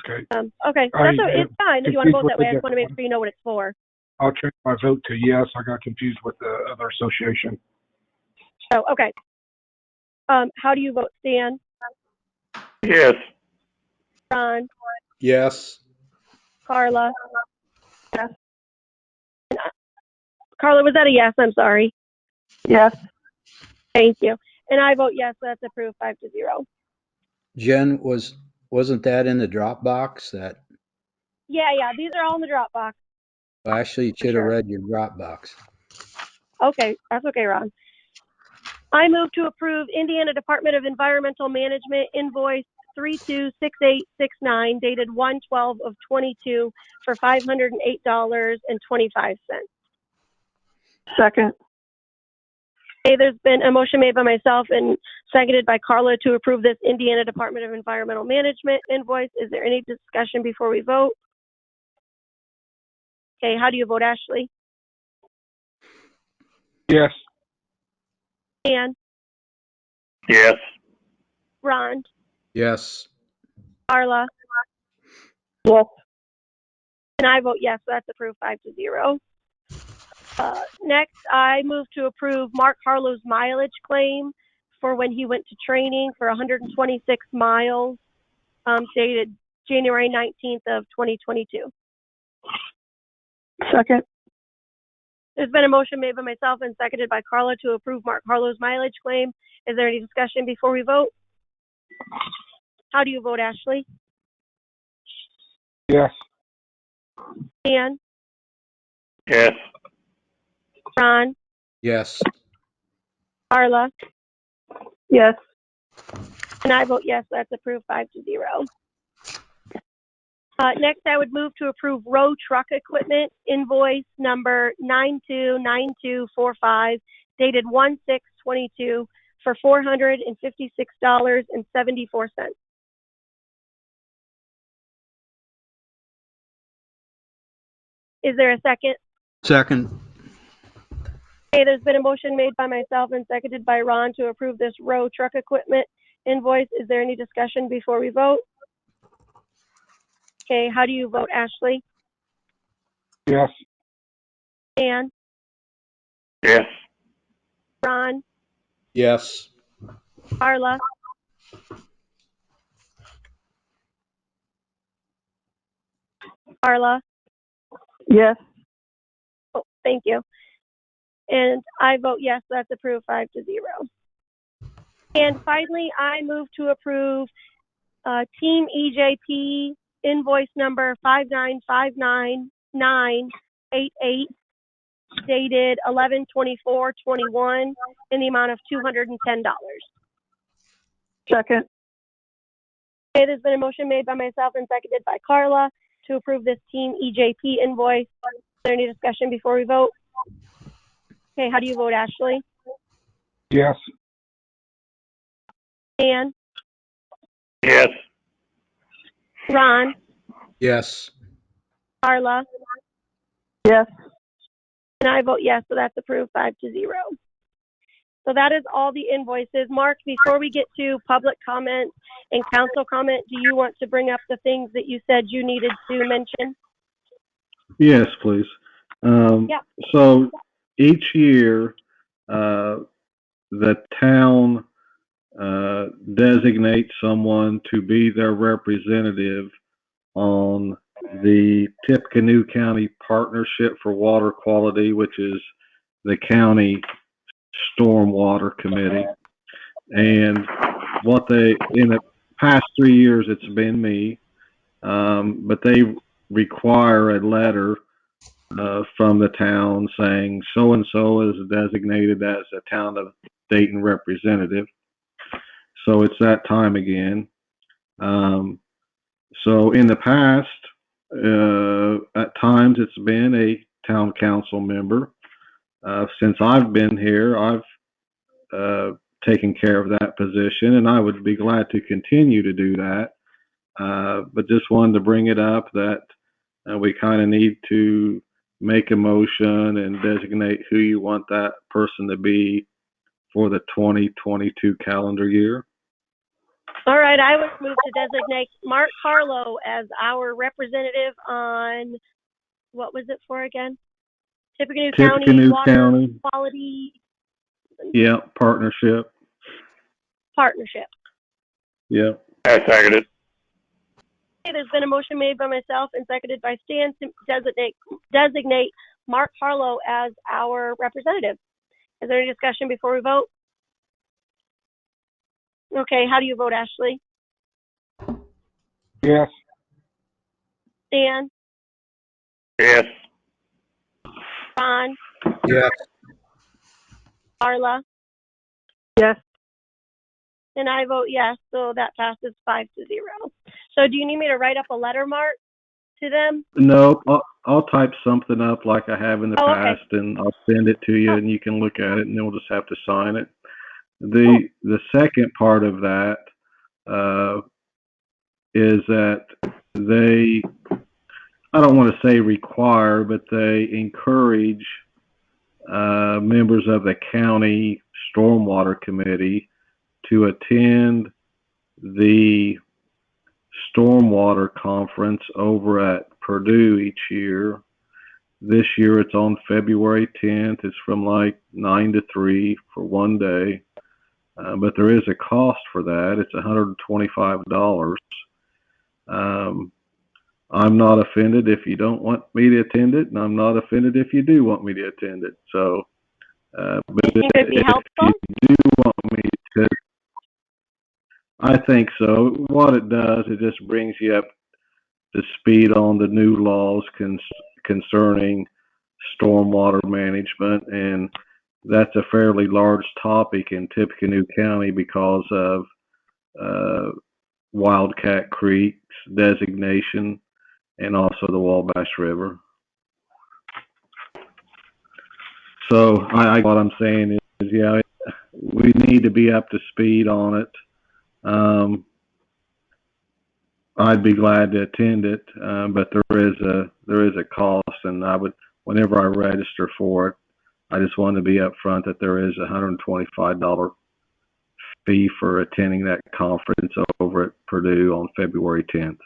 Okay. Okay, it's fine if you want to vote that way. I just want to make sure you know what it's for. I'll change my vote to yes. I got confused with the other association. Oh, okay. How do you vote, Stan? Yes. Ron? Yes. Carla? Yes. Carla, was that a yes? I'm sorry. Yes. Thank you. And I vote yes, so that's approved 5-0. Jen, wasn't that in the Dropbox? That Yeah, these are all in the Dropbox. well, actually, you should have read your Dropbox. Okay, that's okay, Ron. I move to approve Indiana Department of Environmental Management invoice 326869 dated 1/12/22 for $508.25. Second. Okay, there's been a motion made by myself and seconded by Carla to approve this Indiana Department of Environmental Management invoice. Is there any discussion before we vote? Okay, how do you vote, Ashley? Yes. Dan? Yes. Ron? Yes. Carla? Yes. And I vote yes, so that's approved 5-0. Next, I move to approve Mark Harlow's mileage claim for when he went to training for 126 miles, dated January 19th of 2022. Second. There's been a motion made by myself and seconded by Carla to approve Mark Harlow's mileage claim. Is there any discussion before we vote? How do you vote, Ashley? Yes. Dan? Yes. Ron? Yes. Carla? Yes. And I vote yes, that's approved 5-0. Next, I would move to approve row truck equipment invoice number 929245 dated 1/6/22 for $456.74. Is there a second? Second. Okay, there's been a motion made by myself and seconded by Ron to approve this row truck equipment invoice. Is there any discussion before we vote? Okay, how do you vote, Ashley? Yes. Dan? Yes. Ron? Yes. Carla? Carla? Yes. Oh, thank you. And I vote yes, that's approved 5-0. And finally, I move to approve Team EJP invoice number 5959988 dated 11/24/21 in the amount of $210. Second. Okay, there's been a motion made by myself and seconded by Carla to approve this Team EJP invoice. Is there any discussion before we vote? Okay, how do you vote, Ashley? Yes. Dan? Yes. Ron? Yes. Carla? Yes. And I vote yes, so that's approved 5-0. So that is all the invoices. Mark, before we get to public comment and council comment, do you want to bring up the things that you said you needed to mention? Yes, please. Yeah. So each year, the town designates someone to be their representative on the Tippecanoe County Partnership for Water Quality, which is the county stormwater committee. And what they, in the past 3 years, it's been me, but they require a letter from the town saying so-and-so is designated as a town of Dayton representative. So it's that time again. So in the past, at times it's been a town council member. Since I've been here, I've taken care of that position, and I would be glad to continue to do that. But just wanted to bring it up that we kind of need to make a motion and designate who you want that person to be for the 2022 calendar year. All right, I would move to designate Mark Harlow as our representative on, what was it for again? Tippecanoe County Water Quality. Yeah, partnership. Yeah. I second it. Okay, there's been a motion made by myself and seconded by Stan to designate Mark Harlow as our representative. Is there any discussion before we vote? Okay, how do you vote, Ashley? Yes. Stan? Yes. Ron? Yes. Carla? Yes. And I vote yes, so that passes 5-0. So do you need me to write up a letter, Mark, to them? No, I'll type something up like I have in the past, okay. and I'll send it to you, and you can look at it, and then we'll just have to sign it. The second part of that is that they, I don't want to say require, but they encourage members of the county stormwater committee to attend the stormwater conference over at Purdue each year. This year it's on February 10th. It's from like 9 to 3 for one day. But there is a cost for that. It's $125. I'm not offended if you don't want me to attend it, and I'm not offended if you do want me to attend it. So, but you think it'd be helpful? If you do want me to, I think so. What it does, it just brings you up to speed on the new laws concerning stormwater management, and that's a fairly large topic in Tippecanoe County because of Wildcat Creek's designation and also the Wabash River. So what I'm saying is, yeah, we need to be up to speed on it. I'd be glad to attend it, but there is a cost, and whenever I register for it, I just want to be upfront that there is a $125 fee for attending that conference over at Purdue on February 10th.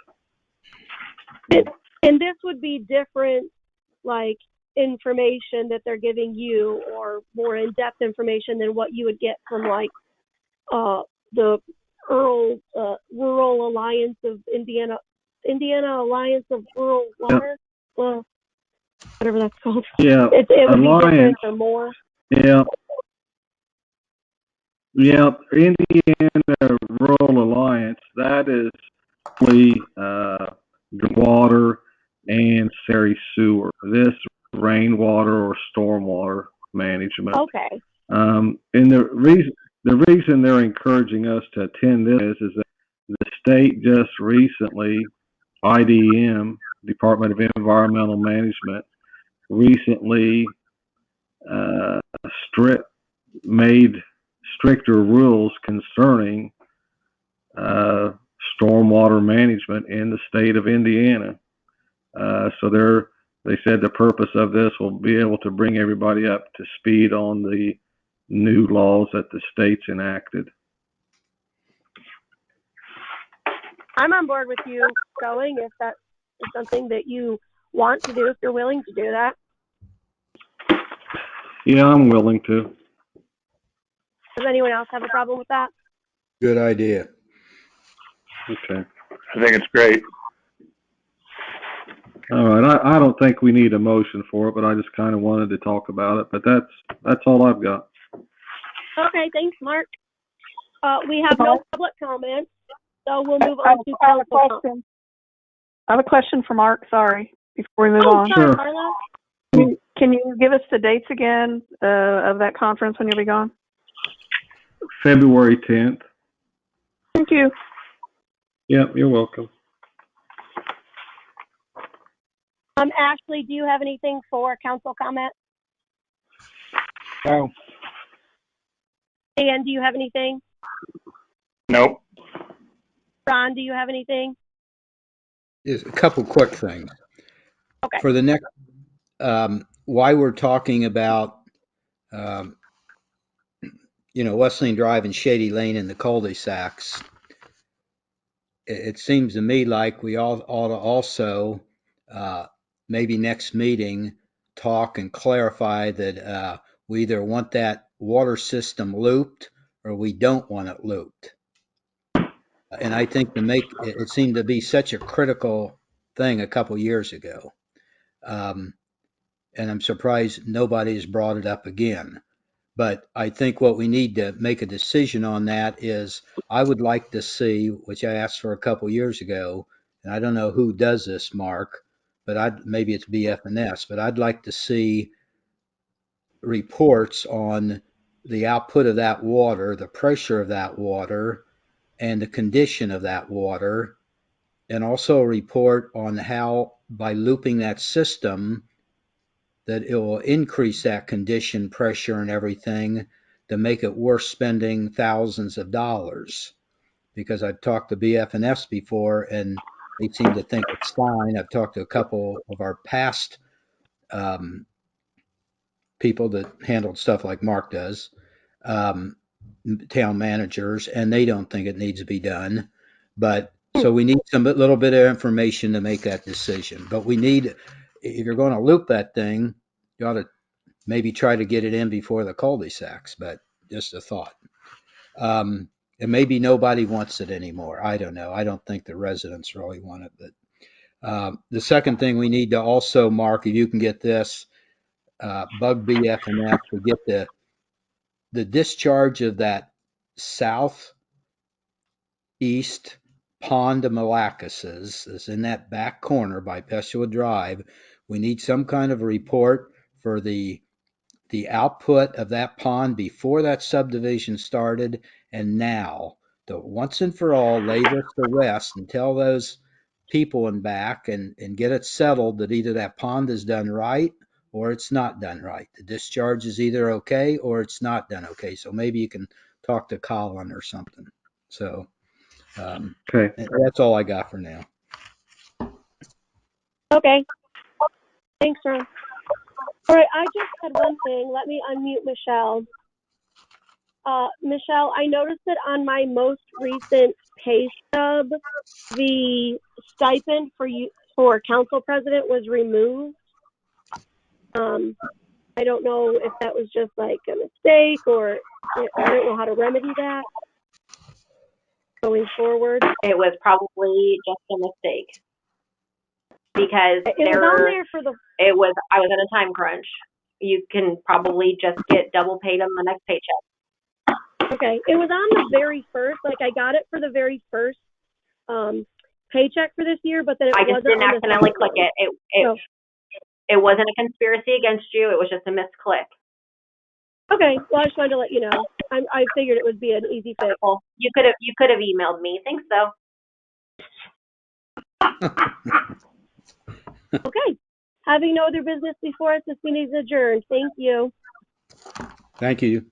And this would be different, like, information that they're giving you, or more in-depth information than what you would get from, like, the Rural Alliance of Indiana Alliance of Rural Water. Well, whatever that's called. Yeah, it would be different Alliance. or more. Yeah. Yeah, Indiana Rural Alliance, that is really water and sanitary sewer. This rainwater or stormwater management. Okay. And the reason they're encouraging us to attend this is that the state just recently, IDM, Department of Environmental Management, recently made stricter rules concerning stormwater management in the state of Indiana. So they said the purpose of this will be able to bring everybody up to speed on the new laws that the state's enacted. I'm on board with you going if that is something that you want to do, if you're willing to do that. Yeah, I'm willing to. Does anyone else have a problem with that? Good idea. Okay. I think it's great. All right. I don't think we need a motion for it, but I just kind of wanted to talk about it. But that's all I've got. Okay, thanks, Mark. We have no public comments, so we'll move on to council comments. I have a question for Mark, sorry, before we move on. Sorry, Sure. Carla. Can you give us the dates again of that conference when you'll be gone? February 10th. Thank you. Yep, you're welcome. Ashley, do you have anything for council comment? No. Dan, do you have anything? Nope. Ron, do you have anything? Just a couple quick things. Okay. For the next, why we're talking about, Wesleyan Drive and Shady Lane and the cul-de-sacs, it seems to me like we all ought to also, maybe next meeting, talk and clarify that we either want that water system looped or we don't want it looped. And I think it seemed to be such a critical thing a couple years ago. And I'm surprised nobody's brought it up again. But I think what we need to make a decision on that is I would like to see, which I asked for a couple years ago, and I don't know who does this, Mark, but maybe it's BF&S, but I'd like to see reports on the output of that water, the pressure of that water, and the condition of that water, and also a report on how by looping that system that it will increase that condition, pressure, and everything to make it worth spending thousands of dollars. Because I've talked to BF&S before, and they seem to think it's fine. I've talked to a couple of our past people that handled stuff like Mark does, town managers, and they don't think it needs to be done. But so we need some little bit of information to make that decision. But we need, if you're going to loop that thing, you ought to maybe try to get it in before the cul-de-sacs, but just a thought. And maybe nobody wants it anymore. I don't know. I don't think the residents really want it. But the second thing we need to also, Mark, if you can get this, bug BF&S to get the discharge of that southeast pond of Malacases is in that back corner by Pessoa Drive. We need some kind of a report for the output of that pond before that subdivision started and now, to once and for all lay this to rest and tell those people in back and get it settled that either that pond is done right or it's not done right. The discharge is either okay or it's not done okay. So maybe you can talk to Colin or something. So Okay. That's all I got for now. Okay. Thanks, Ron. All right, I just had one thing. Let me unmute Michelle. Michelle, I noticed that on my most recent pay stub, the stipend for council president was removed. I don't know if that was just like a mistake, or I don't know how to remedy that going forward. It was probably just a mistake because it was on there for I was in a time crunch. You can probably just get double paid on the next paycheck. Okay, it was on the very first. Like I got it for the very first paycheck for this year, but then I just didn't accidentally click it. It wasn't a conspiracy against you. It was just a misclick. Okay, well, I just wanted to let you know. I figured it would be an easy fix. Well, you could have emailed me. Thanks, though. Okay. Having no other business before us, this meeting is adjourned. Thank you. Thank you.